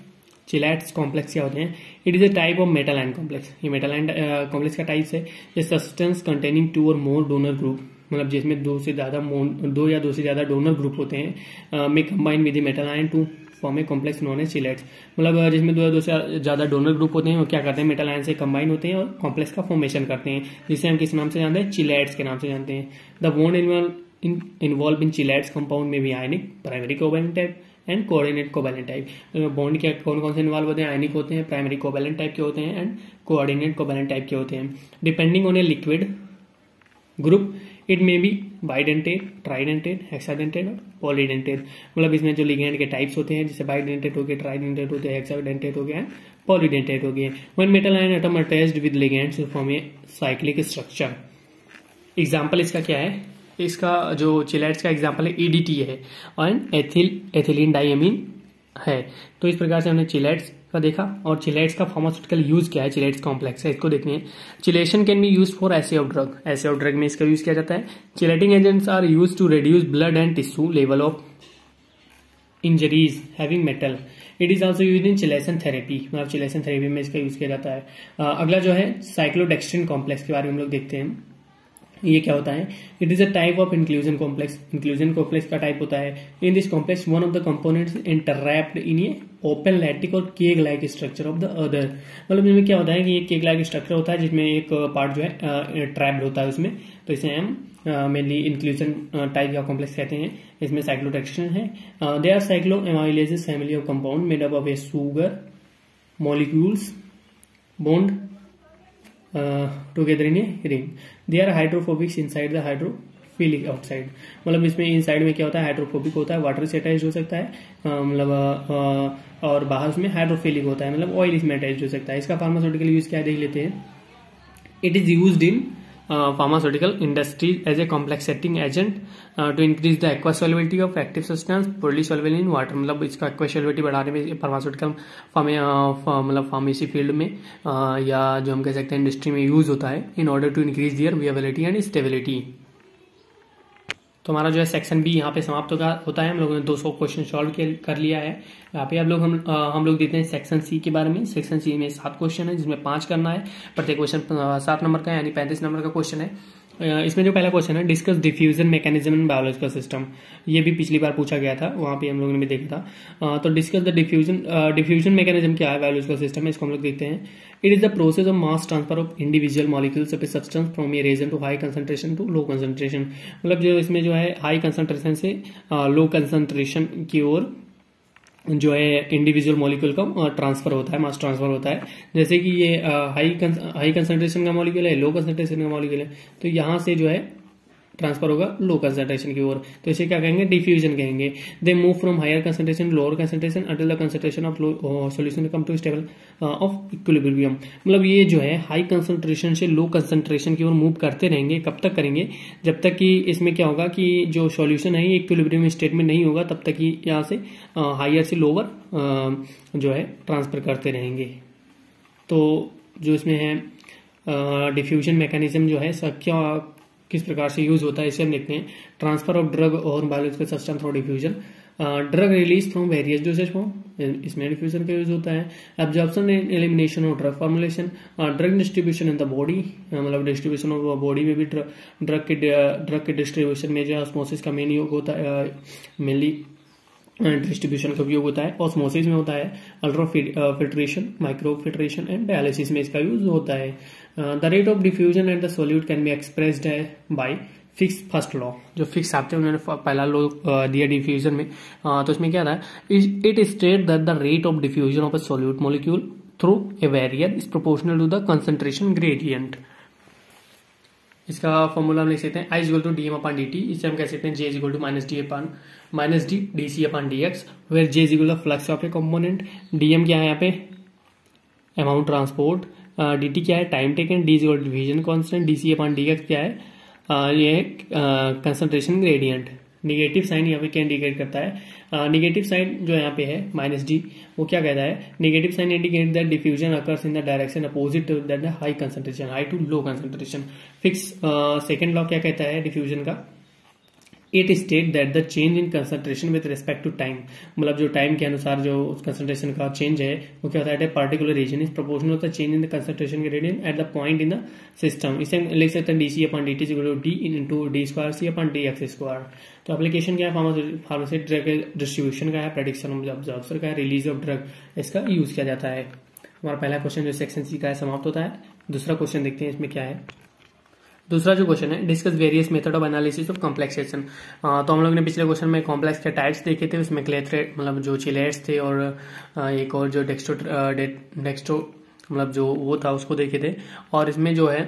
चिलेट्स कॉम्प्लेक्स क्या होते हैं, it is a type of metal ion complex. ये मेटल आयन कॉम्प्लेक्स का टाइप्स है, ये सब्सटेंस कंटेनिंग 2 और मोर डोनर ग्रुप, मतलब जिसमें 2 या 2 से ज्यादा डोनर ग्रुप होते हैं, में combine with metal ion to form a complex known as chelates. मतलब जिसमें 2 या 2 से ज्यादा डोनर ग्रुप होते हैं वो क्या करते हैं, मेटल आयन से कंबाइन होते हैं और कॉम्प्लेक्स का फॉर्मेशन करते हैं, जिसे हम किस नाम से जानते हैं, चिलेट्स के नाम से जानते हैं। The bond involve in chelates compound में भी ionic, primary covalent type and coordinate covalent type. Bond क्या कौन कौन से इन्वॉल्व होते हैं, आयनिक होते हैं, प्राइमरी कोवैलेंट टाइप के होते हैं एंड कोऑर्डिनेट कोवैलेंट टाइप के होते हैं। Depending on a liquid group it may be bidentate, tridentate, hexadentate और पॉलीडेंटेट। मतलब इसमें जो लिगेंड के टाइप्स होते हैं जैसे बाइडेंटेट हो गए, ट्राइडेंटेट होते हैं, हेक्साडेंटेट हो गया, पॉलीडेंटेट हो गए। When metal ion atom attached with ligands form a cyclic structure. Example इसका क्या है, इसका जो चिलेट्स का एग्जांपल है EDT है और एथिलीन डाइअमीन है। तो इस प्रकार से हमने चिलेट्स का देखा। और चिलेट्स का फार्मास्यूटिकल यूज क्या है, चिलेट्स कॉम्प्लेक्स है, इसको देखते हैं। Chelation can be use for assay of drug, assay of drug में इसका यूज किया जाता है। Chelating agents are use to reduce blood and tissue level of injuries having metal. It is also use in chelation therapy, मतलब chelation therapy में इसका use किया जाता है। अगला जो है साइक्लोडेक्स्ट्रिन कॉम्प्लेक्स के बारे में हम लोग देखते हैं। ये क्या होता है, it is a type of inclusion complex. Inclusion complex का टाइप होता है, in this complex one of the components entrapped in a open lattice और cage like structure of the other. मतलब इसमें क्या होता है कि एक केक लाइक स्ट्रक्चर होता है जिसमें एक पार्ट जो है ट्रैप्ड होता है उसमें, तो इसे हम मेनली इंक्लूजन टाइप का कॉम्प्लेक्स कहते हैं। इसमें साइक्लोडेक्स्ट्रिन है। They are cycloamylases family of compound made up of a sugar molecules bond together in a ring. They are hydrophobics inside the hydrophilic outside. मतलब इसमें इनसाइड में क्या होता है, हाइड्रोफोबिक होता है, वाटर से अटैच हो सकता है, मतलब और बाहर उसमें हाइड्रोफिलिक होता है, मतलब ऑयल इसमें अटैच हो सकता है। इसका फार्मास्यूटिकल यूज क्या देख लेते हैं। It is used in pharmaceutical industry as a complicating agent to increase the aqueous solubility of active substance poorly soluble in water। मतलब इसका aqueous solubility बढ़ाने में फार्मास्यूटिकल मतलब फार्मेसी फील्ड में या जो हम कह सकते हैं इंडस्ट्री में यूज होता है in order to increase their viability and stability. तो हमारा जो है सेक्शन बी यहाँ पे समाप्त होता है। हम लोगों ने 200 क्वेश्चन सॉल्व कर लिया है। यहाँ पे अब लोग हम लोग देखते हैं सेक्शन सी के बारे में। सेक्शन सी में 7 क्वेश्चन है जिसमें 5 करना है। प्रत्येक क्वेश्चन 7 नंबर का है यानी 35 नंबर का क्वेश्चन है। इसमें जो पहला क्वेश्चन है discuss diffusion mechanism in biological system, ये भी पिछली बार पूछा गया था, वहां पे हम लोगों ने भी देखा था। तो डिस्कस द डिफ्यूजन मैकेनिज्म क्या है बायोलॉजिकल सिस्टम में, इसको हम लोग देखते हैं। It is the process of mass transfer of individual molecules of a substance from a region to high concentration to low concentration. मतलब जो इसमें जो है हाई कंसंट्रेशन से लो कंसंट्रेशन की ओर जो है इंडिविजुअल मॉलिक्यूल का ट्रांसफर होता है, मास ट्रांसफर होता है। जैसे कि ये हाई कंसंट्रेशन का मॉलिक्यूल है, लो कंसंट्रेशन का मॉलिक्यूल है, तो यहां से जो है ट्रांसफर होगा लो कंसंट्रेशन की ओर, तो इसे क्या कहेंगे, डिफ्यूजन कहेंगे। They move from higher concentration lower concentration until the concentration of solution come to stable of equilibrium. मतलब ये जो है हाई कंसंट्रेशन से लो कंसंट्रेशन की ओर मूव करते रहेंगे। कब तक करेंगे, जब तक कि इसमें क्या होगा कि जो सॉल्यूशन है इक्विलिब्रियम स्टेट में नहीं होगा, तब तक कि यहाँ से हायर से लोअर जो है ट्रांसफर करते रहेंगे। तो जो इसमें है डिफ्यूजन मैकेनिज्म जो है क्या किस प्रकार से यूज होता है इसे हम देखते हैं। ट्रांसफर ऑफ ड्रग और biological substance through diffusion. Drug release from various dosage form, इसमें डिफ्यूजन का यूज होता है। Absorption and elimination of drug formulation. Drug distribution in the body, मतलब डिस्ट्रीब्यूशन ऑफ बॉडी में भी ड्रग के डिस्ट्रीब्यूशन में जो है ऑस्मोसिस का मेन योग होता है, मेनली डिस्ट्रीब्यूशन का उपयोग होता है। ऑस्मोसिस में होता है, ultra filtration, micro filtration and dialysis में इसका यूज होता है। The rate of diffusion and the solute can be expressed by fix first law. जो फिक्स आपने उन्होंने पहला लॉ दिया डिफ्यूजन में, तो इसमें क्या था, it state that the rate of diffusion of a solute molecule through a barrier is proportional to the concentration gradient. इसका फॉर्मूला हम लिख सकते हैं I is equal to D M upon D T. इसे हम कह सकते हैं J is equal to minus D D C upon D X, where J is equal to flux of a component, D M क्या है यहाँ पे amount transport, D T क्या है time taken, D is equal to division constant, D C upon D X क्या है ये concentration gradient. Negative sign यहाँ पे क्या इंडिकेट करता है, निगेटिव साइन जो यहाँ पे है माइनस डी, वो क्या कहता है, negative sign indicate that diffusion occurs in the direction opposite to that the high concentration, high to low concentration. Fick's second law क्या कहता है डिफ्यूजन का, it state that the change in concentration with respect to time, मतलब जो time के अनुसार जो concentration का चेंज है वो क्या होता है, particular region is proportional to the change in the concentration gradient at the point in the system. इसे लिख सकते हैं DC upon D T equal to D into D square C upon D X square. तो application क्या है, pharmacy drug distribution का है, prediction of observer का है, रिलीज ऑफ ड्रग इसका यूज किया जाता है। हमारा पहला क्वेश्चन जो सेक्शन सी का है समाप्त होता है। दूसरा क्वेश्चन देखते हैं इसमें क्या है। दूसरा जो क्वेश्चन है discuss various method of analysis of complexation. तो हम लोग ने पिछले क्वेश्चन में कॉम्प्लेक्स के टाइप्स देखे थे, उसमें क्लेथरेट मतलब जो चिलेट्स थे और एक और जो डेक्स्ट्रो मतलब जो वो था उसको देखे थे। और इसमें जो है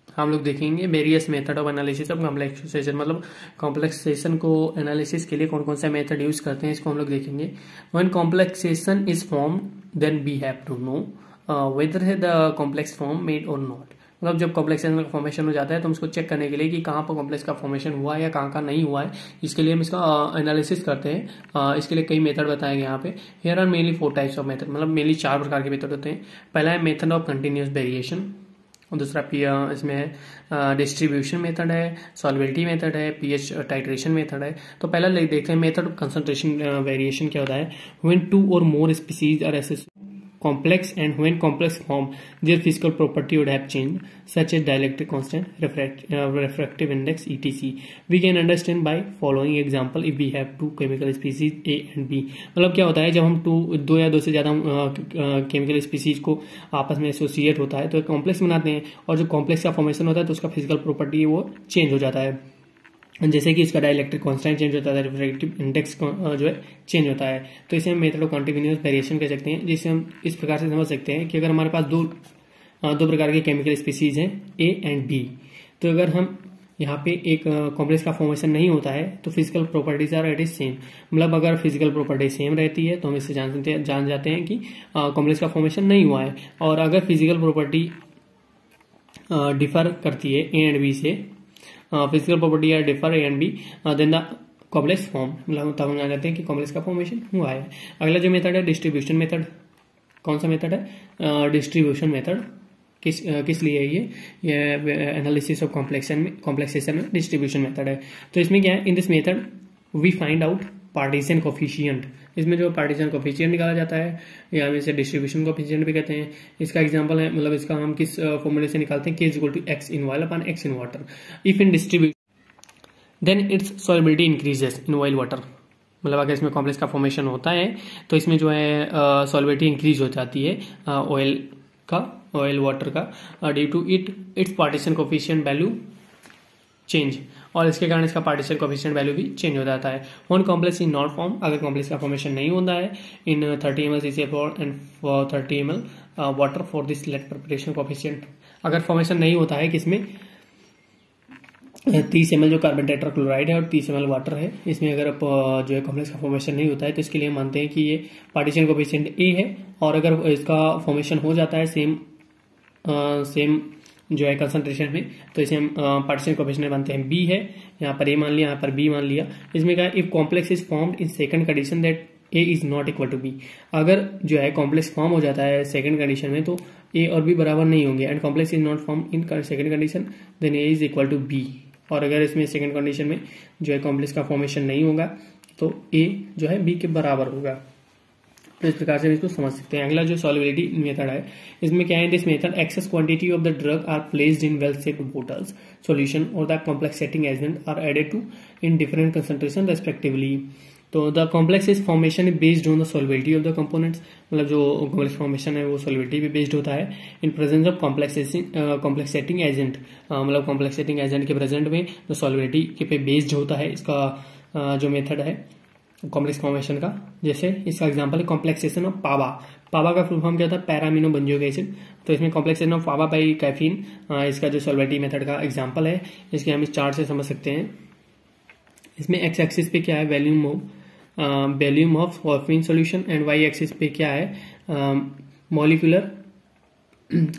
हम लोग देखेंगे various method of analysis of complexation, मतलब कॉम्प्लेक्सेशन को एनालिसिस के लिए कौन कौन सा मेथड यूज करते हैं इसको हम लोग देखेंगे। When complexation is form then we have to know whether the complex form made or not. मतलब जब कॉम्प्लेक्सेशन का फॉर्मेशन हो जाता है तो हम इसको चेक करने के लिए कि कहाँ पर कॉम्प्लेक्स का फॉर्मेशन हुआ है या कहाँ का नहीं हुआ है, इसके लिए हम इसका एनालिसिस करते हैं। इसके लिए कई मेथड बताए गए यहाँ पे। Here are mainly 4 types of method, मतलब मेनली 4 प्रकार के मेथड होते हैं। पहला है मेथड ऑफ कंटिन्यूस वेरिएशन, और दूसरा इसमें है डिस्ट्रीब्यूशन मेथड है, सॉल्युबिलिटी मेथड है, पीएच टाइट्रेशन मेथड है। तो पहला देखते हैं मेथड ऑफ कंसंट्रेशन वेरिएशन क्या होता है। When 2 or more species are associated complex and when complex form their physical property would have changed such as dielectric constant, refractive index etc. We can understand by following example if we have 2 chemical species A and B। मतलब क्या होता है जब हम 2 या 2 से ज्यादा chemical species को आपस में एसोसिएट होता है तो एक कॉम्प्लेक्स बनाते हैं, और जो कॉम्प्लेक्स का फॉर्मेशन होता है तो उसका फिजिकल प्रॉपर्टी वो चेंज हो जाता है। जैसे कि इसका डाइलेक्ट्रिक कांस्टेंट चेंज होता है, रिफ्रैक्टिव इंडेक्स जो है चेंज होता है। तो इसे हम मेथड ऑफ कंटिन्यूअस वेरिएशन कह सकते हैं, जिसे हम इस प्रकार से समझ सकते हैं कि अगर हमारे पास दो प्रकार के केमिकल स्पीसीज हैं ए एंड बी, तो अगर हम यहाँ पे एक कॉम्प्लेक्स का फॉर्मेशन नहीं होता है तो physical properties are at is same. मतलब अगर फिजिकल प्रॉपर्टी सेम रहती है तो हम इससे जान जाते हैं कि कॉम्प्लेक्स का फॉर्मेशन नहीं हुआ है, और अगर फिजिकल प्रॉपर्टी डिफर करती है ए एंड बी से, फिजिकल प्रॉपर्टी है differ A and B, then the complex form, मतलब तब हम जान जाते हैं कि कॉम्प्लेक्स का फॉर्मेशन हुआ है। अगला जो मेथड है डिस्ट्रीब्यूशन मेथड। कौन सा मेथड है? Distribution method. किस लिए है ये एनालिसिस ऑफ कॉम्प्लेक्सेशन में डिस्ट्रीब्यूशन मेथड है। तो इसमें क्या है, in this method we find out partition coefficient. इसमें जो पार्टीशन कोफिशिएंट निकाला जाता है या हम इसे डिस्ट्रीब्यूशन कोफिशिएंट भी कहते हैं। इसका एग्जांपल है, मतलब इसका हम किस फॉर्मूले से निकालते हैं, k is equal to x in oil upon x in water. If in distribution then its solubility increases in oil water. मतलब अगर इसमें कॉम्प्लेक्स का फॉर्मेशन होता है तो इसमें जो है सॉल्युबिलिटी इंक्रीज हो जाती है ऑयल वाटर का, due to its partition coefficient value change, और इसके कारण इसका पार्टीशन कोफिशिएंट वैल्यू भी चेंज हो जाता है। One complex in not form, अगर कॉम्प्लेक्स का फॉर्मेशन नहीं होता है in 30 ml CCl4 and 30 ml water for this let preparation coefficient. अगर फॉर्मेशन नहीं होता है किसमें, 30 ml जो कार्बन टेट्राक्लोराइड है और 30 ml वाटर है, इसमें अगर जो है कॉम्प्लेक्स का फॉर्मेशन नहीं होता है तो इसके लिए हम मानते हैं कि ये पार्टीशन कोफिशिएंट ए है। और अगर इसका फॉर्मेशन हो जाता है सेम जो है कंसंट्रेशन में, तो इसे हम पार्टीशन कोफिशिएंट मानते हैं बी है। यहाँ पर ए मान लिया, यहाँ पर बी मान लिया। इसमें क्या, if complex is formed in second condition that A is not equal to B. अगर जो है कॉम्प्लेक्स फॉर्म हो जाता है सेकंड कंडीशन में तो ए और बी बराबर नहीं होंगे, and complex is not form in second condition then A is equal to B. और अगर इसमें सेकंड कंडीशन में जो है कॉम्प्लेक्स का फॉर्मेशन नहीं होगा तो ए जो है बी के बराबर होगा। तो इस प्रकार से इसको समझ सकते हैं। अगला जो सॉल्युबिलिटी मेथड है, इसमें क्या है, this method excess quantity of the drug are placed in well sealed bottles solution और the complex setting agent are added to in different concentration respectively. तो the complex is formation is based on the solubility of the components, मतलब जो complex formation है वो solubility पे based होता है in presence of complex setting agent. मतलब complex setting agent के प्रेजेंट में जो सॉल्युबिलिटी के पे बेस्ड होता है इसका जो मेथड है कॉम्प्लेक्स फॉर्मेशन का। जैसे इसका एग्जांपल है कॉम्प्लेक्सेशन ऑफ पावा। पावा का फुल फॉर्म क्या था, पैरामिनो बेंजोइक एसिड। तो इसमें complexation of PABA by caffeine इसका जो सॉल्युबिलिटी मेथड का एग्जांपल है। इसके हम इस चार्ट से समझ सकते हैं। इसमें एक्स एक्सिस पे क्या है, volume of caffeine solution, and Y axis पे क्या है, मॉलिक्यूलर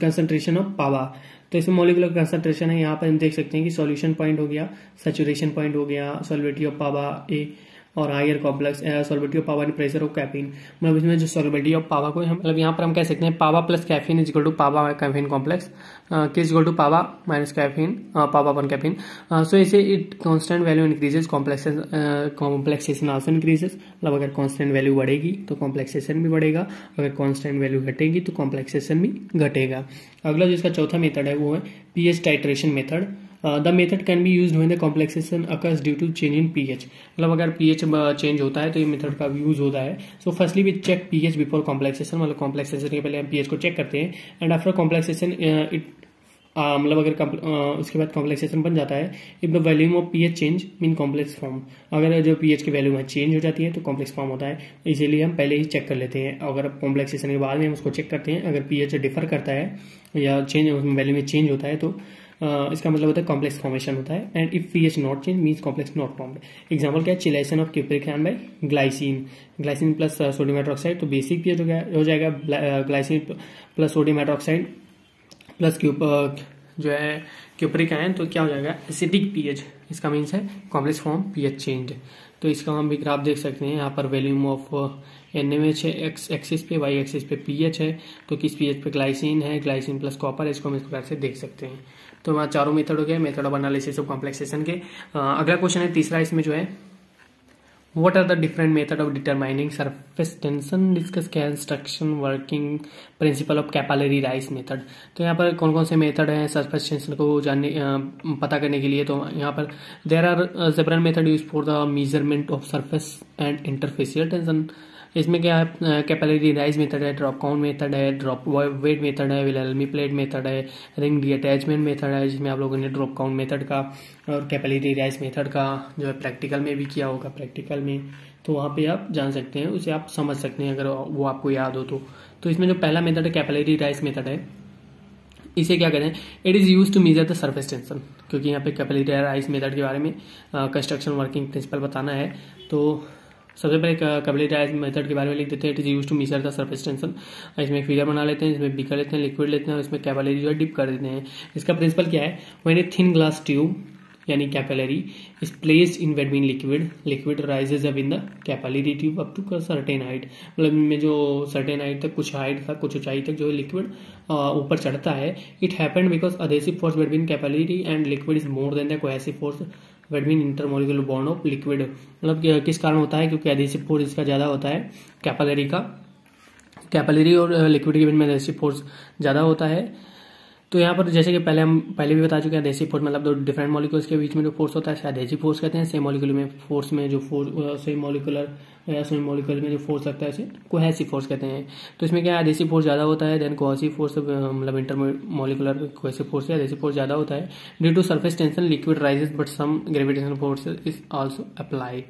कंसंट्रेशन ऑफ पावा। तो इसमें मॉलिक्यूलर कंसंट्रेशन है, यहाँ पर हम देख सकते हैं कि सॉल्यूशन पॉइंट हो गया, सैचुरेशन पॉइंट हो गया, सॉल्युबिलिटी ऑफ पावा ए, और higher complex solubility of PABA and pressure of caffeine. मतलब इसमें जो सॉल्युबिलिटी ऑफ पावा को हम मतलब यहाँ पर हम कह सकते हैं PABA plus caffeine is equal to PABA caffeine complex, K is equal to PABA minus caffeine PABA upon caffeine. So इसे it constant value increases, complexation also increases. मतलब अगर कांस्टेंट वैल्यू बढ़ेगी तो कॉम्प्लेक्सेशन भी बढ़ेगा, अगर कांस्टेंट वैल्यू घटेगी तो कॉम्प्लेक्सेशन भी घटेगा। अगला जो इसका चौथा मेथड है वो है pH titration method. The method can be used when the complexation occurs due to change in pH. मतलब अगर पीएच चेंज होता है तो ये मेथड का यूज होता है। So firstly we check pH before complexation, मतलब कॉम्प्लेक्सेशन के पहले हम पीएच को चेक करते हैं, एंड आफ्टर कॉम्प्लेक्सेशन इट मतलब अगर उसके बाद कॉम्प्लेक्सेशन बन जाता है, if the volume of pH change mean complex form. अगर जो पीएच की वैल्यू है चेंज हो जाती है तो कॉम्प्लेक्स फॉर्म होता है, इसीलिए हम पहले ही चेक कर लेते हैं। अगर कॉम्प्लेक्सेशन के बाद में हम उसको चेक करते हैं, अगर पीएच डिफर करता है या चेंज वैल्यू में चेंज होता है तो इसका मतलब होता है कॉम्प्लेक्स फॉर्मेशन होता है। And if pH not change means complex not formed. Example क्या है, chelation of cupric ion bye glycine plus sodium hydroxide. तो बेसिक पीएच हो जाएगा glycine plus sodium hydroxide plus जो है क्यूप्रिक आयन, तो क्या हो जाएगा एसिडिक पीएच। इसका मीन्स है कॉम्प्लेक्स फॉर्म पीएच चेंज। तो इसका हम भी ग्राफ देख सकते हैं। यहाँ पर वॉल्यूम ऑफ NaOH है एक्स एक्सिस पे, वाई एक्सिस पे पीएच है, तो किस पीएच पे ग्लाइसिन है, ग्लाइसिन प्लस कॉपर, इसको हम इस प्रकार से देख सकते हैं। तो वहाँ चारों मेथड हो गए, method of analysis of complexation के। अगला क्वेश्चन है तीसरा, इसमें जो है What are the different method of determining surface tension? Discuss construction working principle of capillary rise method. तो यहाँ पर कौन कौन से मेथड हैं सरफेस टेंशन को जानने पता करने के लिए। तो यहाँ पर there are several method use for the measurement of surface and interfacial tension. इसमें क्या है, कैपिलरी राइज मेथड है, ड्रॉप काउंट मेथड है, ड्रॉप वेट मेथड है, विलेल्मी प्लेट मेथड है, रिंग डीअटैचमेंट मेथड है, जिसमें आप लोगों ने ड्रॉप काउंट मेथड का और कैपिलरी राइज मेथड का जो है प्रैक्टिकल में भी किया होगा। प्रैक्टिकल में तो वहाँ पे आप जान सकते हैं, उसे आप समझ सकते हैं अगर वो आपको याद हो तो इसमें जो पहला मेथड है कैपिलरी राइज मेथड है, इसे क्या कहते हैं, it is use to measure the surface tension. क्योंकि यहाँ पे कैपिलरी राइज मेथड के बारे में कंस्ट्रक्शन वर्किंग प्रिंसिपल बताना है, तो सबसे पहले कैपिलरी मेथड के बारे में लिख देते हैं। It is use to measure the surface tension. इसमें एक फिगर बना लेते हैं, इसमें बीकर लेते हैं, लिक्विड लेते हैं और इसमें कैपिलरी जो है डिप कर देते हैं। इसका प्रिंसिपल क्या है, when a thin glass tube यानी capillary is placed in between liquid rises up in the capillary tube up to certain height. मतलब में जो सर्टेन हाइट तक, कुछ हाइट तक, कुछ ऊंचाई तक जो लिक्विड ऊपर चढ़ता है, it happened because adhesive force between capillary and liquid is more than the cohesive force between intermolecular bond of liquid. मतलब किस कारण होता है, क्योंकि एडहेसिव फोर्स इसका ज्यादा होता है कैपिलरी का, कैपिलरी और लिक्विड के बीच में एडहेसिव फोर्स ज्यादा होता है। तो यहाँ पर जैसे कि पहले भी बता चुके हैं, एडहेसिव फोर्स मतलब दो डिफरेंट मॉलिक्यूल्स के बीच में जो फोर्स होता है एडहेसिव फोर्स कहते हैं। सेम मॉलिक्यूल में फोर्स में जो फोर्स सेम मॉलिक्यूलर या सेम मॉलिक्यूल में जो फोर्स लगता है इसे कोहेसिव फोर्स कहते हैं। तो इसमें क्या है, एडहेसिव फोर्स ज्यादा होता है देन कोहेसिव फोर्स, मतलब इंटरमॉलिक्यूलर कोहेसिव फोर्स या एडहेसिव फोर्स ज्यादा होता है। Due to surface tension liquid rises but some gravitational force is also apply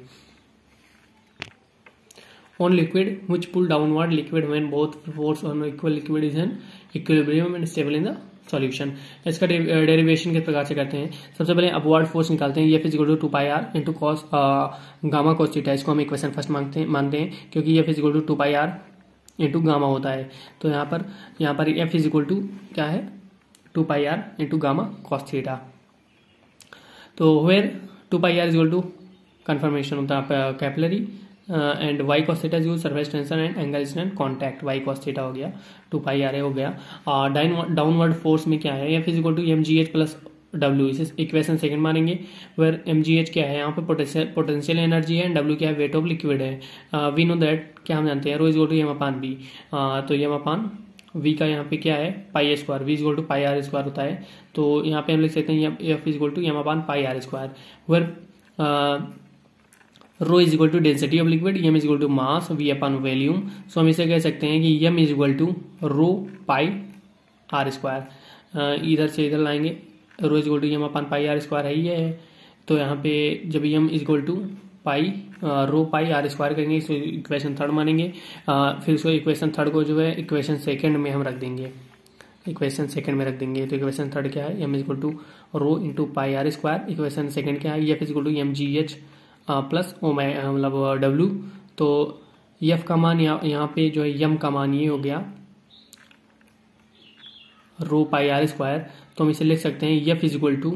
on liquid which pull downward liquid when both force on equal liquid is in equilibrium and stable in the solution। इसका derivation किस प्रकार से करते हैं, सबसे पहले upward force निकालते हैं, F equal to 2 r into cos gamma cos theta. इसको हम इक्वेशन फर्स्ट मानते हैं क्योंकि F equal to 2 r into gamma होता है। तो यहाँ पर F इक्वल टू क्या है, 2 r into gamma cos theta. तो where 2 r equal to confirmation होता है capillary and y cos theta is surface tension and angle instant contact, y cos theta हो गया, 2 r हो गया। डाउनवर्ड फोर्स में क्या है, F is equal to mgh plus W, इसे इक्वेशन सेकंड मानेंगे। वेयर mgh क्या है, यहाँ पे पोटेंशियल एनर्जी है एंड W क्या है, वेट ऑफ लिक्विड है। वी नो दैट, क्या हम जानते हैं, rho is equal to M upon V. तो एम अपान v का यहाँ पे क्या है, pi square, v is equal to pi R square होता है। तो यहाँ पे हम लिख सकते हैं F is equal to M upon pi R square. Where rho is equal to density of liquid, M is equal to mass V upon volume. So हम इसे कह सकते हैं कि M is equal to rho pi R square. इधर से इधर लाएंगे, rho is equal to M upon pi R square है ये है। तो यहाँ पे जब M is equal to pi rho pi R square करेंगे, इसको इक्वेशन थर्ड मानेंगे। फिर इसको इक्वेशन थर्ड को जो है इक्वेशन सेकेंड में हम रख देंगे, इक्वेशन सेकंड में रख देंगे। तो इक्वेशन थर्ड क्या है, M is equal to rho into pi R square. Equation second क्या है, F is equal to M G H plus मतलब W। तो F का मान यहाँ पे जो है यम का मान ये हो गया रो पाई आर स्क्वायर। तो हम इसे लिख सकते हैं F is equal to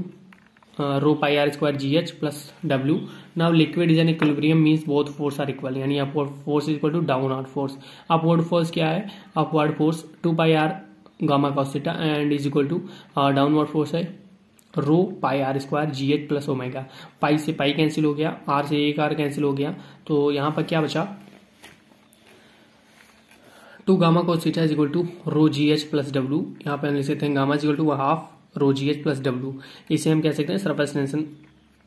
rho pi R square GH plus W। Now liquid is an equilibrium means both force are equal, यानी upward force is equal to downward force. Upward force क्या है, upward force 2 pi R gamma cos theta and is equal to downward force है rho pi R square GH plus omega. Pi से pi cancel हो गया, are से एक are cancel हो गया। तो यहाँ पर क्या बचा, 2 gamma cos theta is equal to rho GH plus W। यहाँ पे हम लिख सकते हैं gamma is equal to half rho GH plus W। इसे हम कह सकते हैं सरफेस टेंशन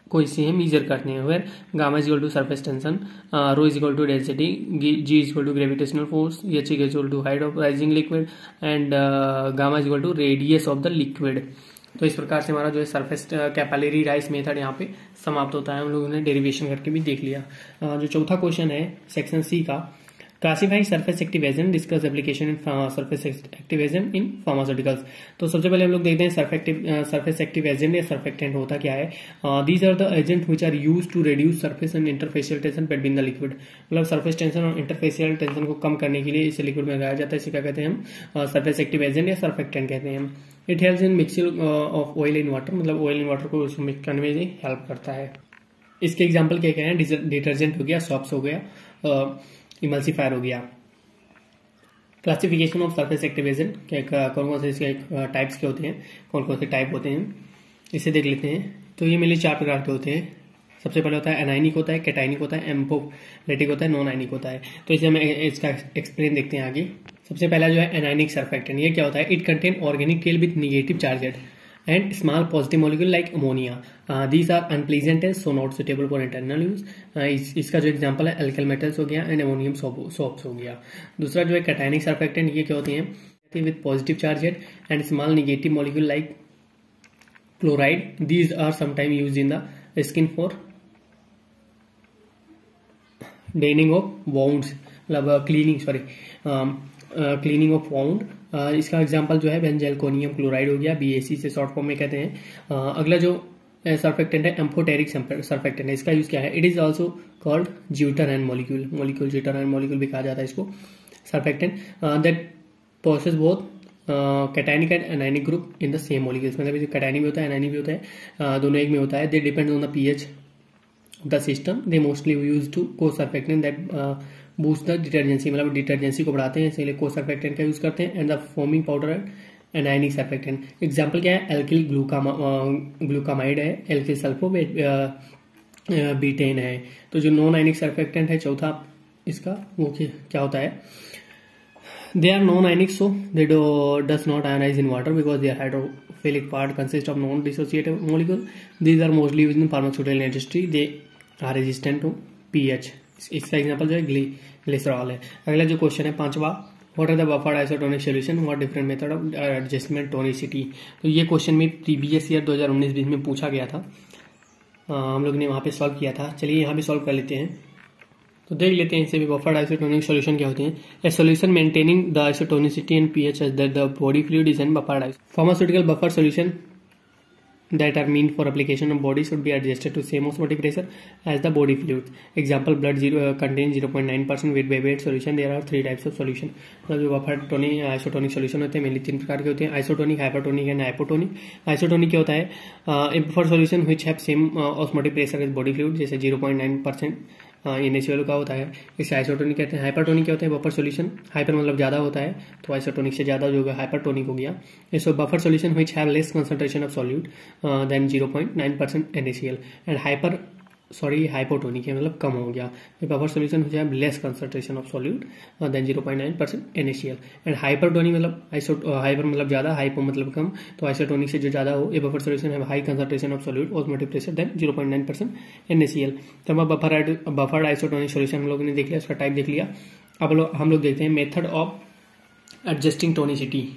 को, इसे हम मीजर करते हैं। Where gamma is equal to surface tension, rho is equal to density, G is equal to gravitational force, H is equal to height of rising liquid and gamma is equal to radius of the liquid. तो इस प्रकार से हमारा जो है surface capillary rise method यहाँ पे समाप्त होता है। हम लोगों ने डेरिवेशन करके भी देख लिया। जो चौथा क्वेश्चन है सेक्शन सी का, classify surface active agent, discuss application in surface active agent in pharmaceuticals. तो सबसे पहले हम लोग देखते हैं सरफेस एक्टिव एजेंट या सर्फेक्टेंट होता क्या है। These are the agent which are used to reduce surface and interfacial tension between the liquid. मतलब सरफेस टेंशन और इंटरफेशियल टेंशन को कम करने के लिए इसे लिक्विड में लगाया जाता है। इसे क्या कहते हैं हम, सरफेस एक्टिव एजेंट या सर्फेक्टेंट कहते हैं हम। It helps in mixing of oil in water, मतलब ऑयल इन वाटर को मिक्स करने में हेल्प करता है। इसके एग्जाम्पल क्या क्या है, डिटर्जेंट हो गया, सॉप्स हो गया, इमल्सिफायर हो गया। Classification of surface active agent, कौन कौन से इसके टाइप्स के होते हैं, कौन कौन से टाइप होते हैं, इसे देख लेते हैं। तो ये मेरे 4 प्रकार के होते हैं। सबसे पहले होता है एनाइनिक होता है, कैटाइनिक होता है, एम्फोलेटिक होता है, नॉन आयनिक होता है। तो इसे हम इसका एक्सप्लेन देखते हैं आगे। सबसे पहला जो है एनाइनिक सर्फेक्टेंट, ये क्या होता है, it contain organic tail with negative charged and small positive molecule like ammonia. These are unpleasant and so not suitable for internal use. इसका जो एग्जांपल है अल्काइल मेटल्स हो गया एंड अमोनियम सोप्स हो गया। दूसरा जो है कैटाइनिक सर्फेक्टेंट, ये क्या होते हैं, with positive charged and small negative molecule like chloride. These are sometime used in the skin for draining of wounds, मतलब क्लीनिंग ऑफ वाउंड। इसका एग्जांपल जो है बेंजलकोनियम क्लोराइड हो गया, BAC से शॉर्ट फॉर्म में कहते हैं। अगला जो सर्फेक्टेंट है एम्फोटेरिक सर्फेक्टेंट है। इसका यूज क्या है? It is also called zwitterion molecule zwitterion molecule भी कहा जाता है इसको surfactant that possess both cationic and anionic group in the same molecules. मतलब कैटायनिक भी होता है एनायनिक भी होता है, दोनों एक में होता है। They depend on the pH of the system. They mostly use to co surfactant that boost the detergency, मतलब डिटर्जेंसी को बढ़ाते हैं, इसलिए को सर्फेक्टेंट का यूज करते हैं। And the forming powder anionic surfactant. Example क्या है? एल्किल ग्लूकामाइड है, एल्किल सल्फोबेट बीटेन है। तो जो नॉन आयनिक सर्फेक्टेंट है चौथा इसका, वो क्या होता है? They are non-ionic, so they does not ionize in water because their hydrophilic part consists of non-dissociative molecule. These are mostly used in pharmaceutical industry. They are resistant to pH. इसका example जो है glycerol है। अगला जो question है पांचवा, what are the buffered isotonic solution, what different method of adjustment tonicity. तो ये क्वेश्चन में प्रीवियस ईयर 2019-20 में पूछा गया था, हम लोग ने वहां पे सॉल्व किया था। चलिए यहाँ पे सॉल्व कर लेते हैं, तो देख लेते हैं इनसे भी बफर्ड आइसोटोनिक सॉल्यूशन क्या होते हैं। A solution maintaining the isotonicity and pH as that the body fluid is an buffered iso. Pharmaceutical buffer solution that are meant for application of body should be adjusted to same osmotic pressure as the body fluid. Example, blood contains 0.9% weight by weight solution. There are 3 types of solution. जो buffer tonic isotonic solution होते हैं mainly 3 प्रकार के होते हैं, isotonic, hypertonic and hypotonic. Isotonic क्या होता है? A buffer solution which have same osmotic pressure as body fluid, जैसे 0.9% NaCl का होता है, इसे आइसोटोनिक कहते हैं। हाइपरटोनिक क्या होता है? बफर सॉल्यूशन, हाइपर मतलब ज्यादा होता है, तो आइसोटोनिक से ज्यादा जो होगा हाइपरटोनिक हो गया। So buffer solution which have less concentration of solute than 0.9% NaCl and hypotonic है, मतलब कम हो गया। Buffer solution which have less concentration of solute than 0.9% NaCl and hypertonic मतलब हाइपर मतलब ज्यादा, हाइपो मतलब कम, तो आइसोटोनिक से जो ज्यादा हो। A buffer solution have high concentration of solute osmotic pressure then 0.9% NaCl। तो बफर आइसोटोनिक सॉल्यूशन हम लोगों ने देख लिया, उसका टाइप देख लिया। अब हम लोग देखते हैं मेथड ऑफ एडजस्टिंग टोनिसिटी।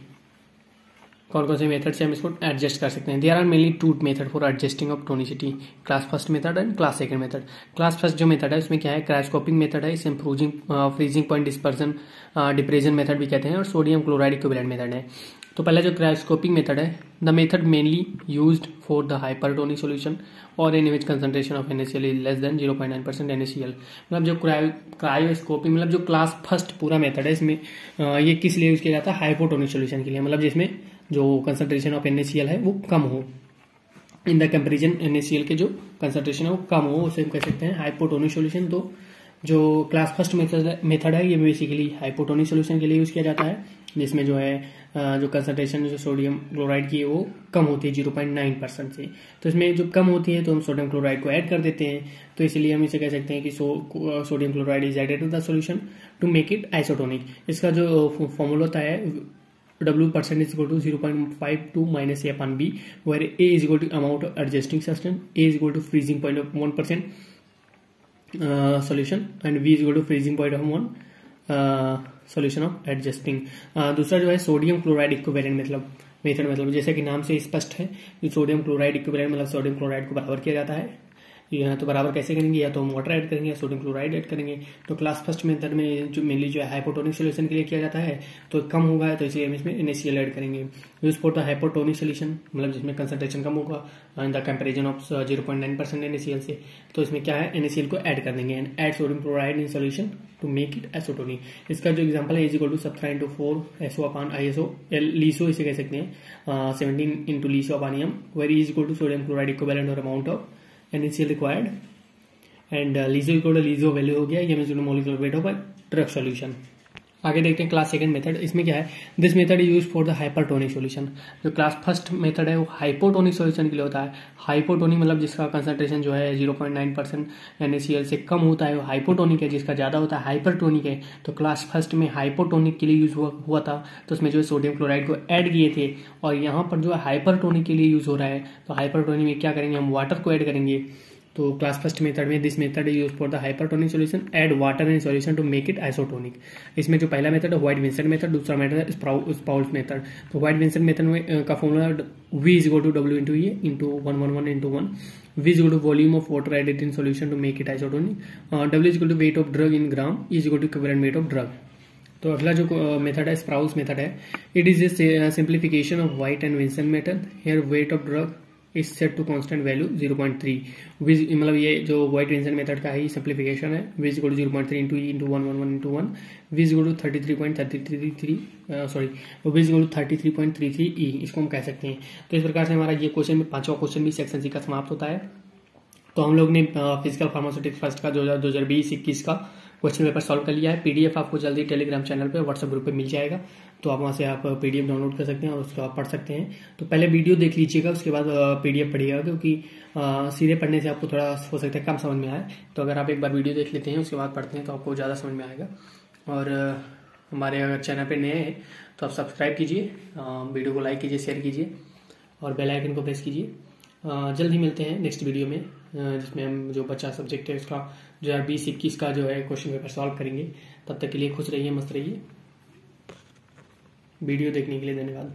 कौन कौन से मेथड से हम इसको एडजस्ट कर सकते हैं? There are mainly 2 method for adjusting of tonicity, class first method and class second method. Class first जो मेथड है उसमें क्या है? क्रायोस्कोपिक मेथड है, इसे freezing point dispersion depression method भी कहते हैं, और सोडियम क्लोराइड इक्विवेलेंट मेथड है। तो पहला जो क्रायोस्कोपिक मेथड है, the method mainly used for the hypertonic solution और in which concentration of NaCl is less than 0.9% NaCl। मतलब जो क्रायोस्कोपिक मतलब जो क्लास फर्स्ट पूरा मेथड है, इसमें ये किस लिए यूज किया जाता है? हाइपोटोनिक सॉल्यूशन के लिए, मतलब जिसमें जो कंसंट्रेशन ऑफ NaCl है वो कम हो, इन द कंपेरिजन NaCl के जो कंसंट्रेशन है वो कम हो, उसे हम कह सकते हैं हाइपोटोनिक सॉल्यूशन। तो जो क्लास फर्स्ट मेथड है ये बेसिकली हाइपोटोनिक सॉल्यूशन के लिए यूज किया जाता है, जिसमें जो है जो कंसंट्रेशन जो सोडियम क्लोराइड की है वो कम होती है 0.9% से। तो इसमें जो कम होती है तो हम सोडियम क्लोराइड को ऐड कर देते हैं, तो इसलिए हम इसे कह सकते हैं कि sodium chloride is added to the solution to make it isotonic. इसका जो फॉर्मूला होता है W% is equal to 0.52 minus A upon B, where A is equal to amount of adjusting substance, A is equal to freezing point of 1% solution, and V is equal to freezing point of 1 solution of adjusting। दूसरा जो है sodium chloride equivalent method, मतलब जैसे कि नाम से स्पष्ट है कि सोडियम क्लोराइड इक्विवेलेंट मतलब सोडियम क्लोराइड को बराबर किया जाता है। यहाँ तो बराबर कैसे करेंगे? या तो हम वाटर ऐड करेंगे या सोडियम क्लोराइड ऐड करेंगे। तो क्लास फर्स्ट मेथड में जो मेनली जो है हाइपोटोनिक सॉल्यूशन के लिए किया जाता है, तो कम होगा तो इसलिए हम इसमें NaCl ऐड करेंगे। Use for the hypotonic solution मतलब जिसमें कंसंट्रेशन कम होगा in the comparison of 0.9% NaCl से, तो इसमें क्या है? NaCl को ऐड कर देंगे and add sodium chloride in solution to make it isotonic. इसका जो एग्जांपल है इज इक्वल टू सबट्राइंड टू 4 SO अपॉन ISO, लीसो इसे कह सकते हैं 17 इंटू लीसो upon M, where is equal to sodium chloride equivalent और amount of NaCl required and लीजो इक्वल टू लीजो वैल्यू हो गया, ये means molecular weight of drug solution. आगे देखते हैं क्लास सेकंड मेथड। इसमें क्या है? This method use for the hypertonic solution. जो क्लास फर्स्ट मेथड है वो हाइपोटोनिक सॉल्यूशन के लिए होता है। हाइपोटोनिक मतलब जिसका कंसंट्रेशन जो है 0.9% NaCl से कम होता है वो हाइपोटोनिक है, जिसका ज्यादा होता है हाइपरटोनिक है। तो क्लास फर्स्ट में हाइपोटोनिक के लिए यूज हुआ था, तो उसमें जो है सोडियम क्लोराइड को ऐड किए थे, और यहाँ पर जो है हाइपरटोनिक के लिए यूज हो रहा है, तो हाइपरटोनिक में क्या करेंगे? हम वाटर को ऐड करेंगे। तो क्लास फर्स्ट मेथड में this method is use for the hypertonic solution, add water in solution to make it isotonic. इसमें जो पहला मेथड है व्हाइट विंसेंट मेथड, दूसरा मेथड है स्पाउल्स मेथड। तो व्हाइट विंसेंट मेथड में का formula V is equal to W into E into 111 into 1. V is equal to volume of water added in solution to make it isotonic. W is equal to weight of drug in gram, E is equal to equivalent weight of drug. तो अगला जो method है Sprowls method है, it is a simplification of White and Vincent method. Here weight of drug is set to constant value 0.3 V is, मतलब ये जो white division method का है ये सिंप्लीफिकेशन है। V is equal to 0.3 into E into 1 into 1 V is equal to 33.33 sorry V is equal to 33.33 E, इसको हम कह सकते हैं। तो इस प्रकार से हमारा ये क्वेश्चन में 5वां क्वेश्चन भी सेक्शन सी का समाप्त होता है। तो हम लोग ने फिजिकल फार्मास्यूटिक्स फर्स्ट का 2020-21 का क्वेश्चन पेपर सॉल्व कर लिया है। पीडीएफ आपको जल्दी टेलीग्राम चैनल पे व्हाट्सएप ग्रुप पे मिल जाएगा, तो आप वहां से आप पीडीएफ डाउनलोड कर सकते हैं और उसको आप पढ़ सकते हैं। तो पहले वीडियो देख लीजिएगा, उसके बाद पीडीएफ पढ़िएगा, क्योंकि सीधे पढ़ने से आपको थोड़ा हो सकता है कम समझ में आए। तो अगर आप एक बार वीडियो देख लेते हैं उसके बाद पढ़ते हैं तो आपको ज़्यादा समझ में आएगा। और हमारे अगर चैनल पर नए हैं तो आप सब्सक्राइब कीजिए, वीडियो को लाइक कीजिए, शेयर कीजिए और बेल आइकन को प्रेस कीजिए। जल्द ही मिलते हैं नेक्स्ट वीडियो में, जिसमें हम जो बचा सब्जेक्ट है उसका 2020-21 का जो है क्वेश्चन पेपर सॉल्व करेंगे। तब तक के लिए खुश रहिए, मस्त रहिए। वीडियो देखने के लिए धन्यवाद।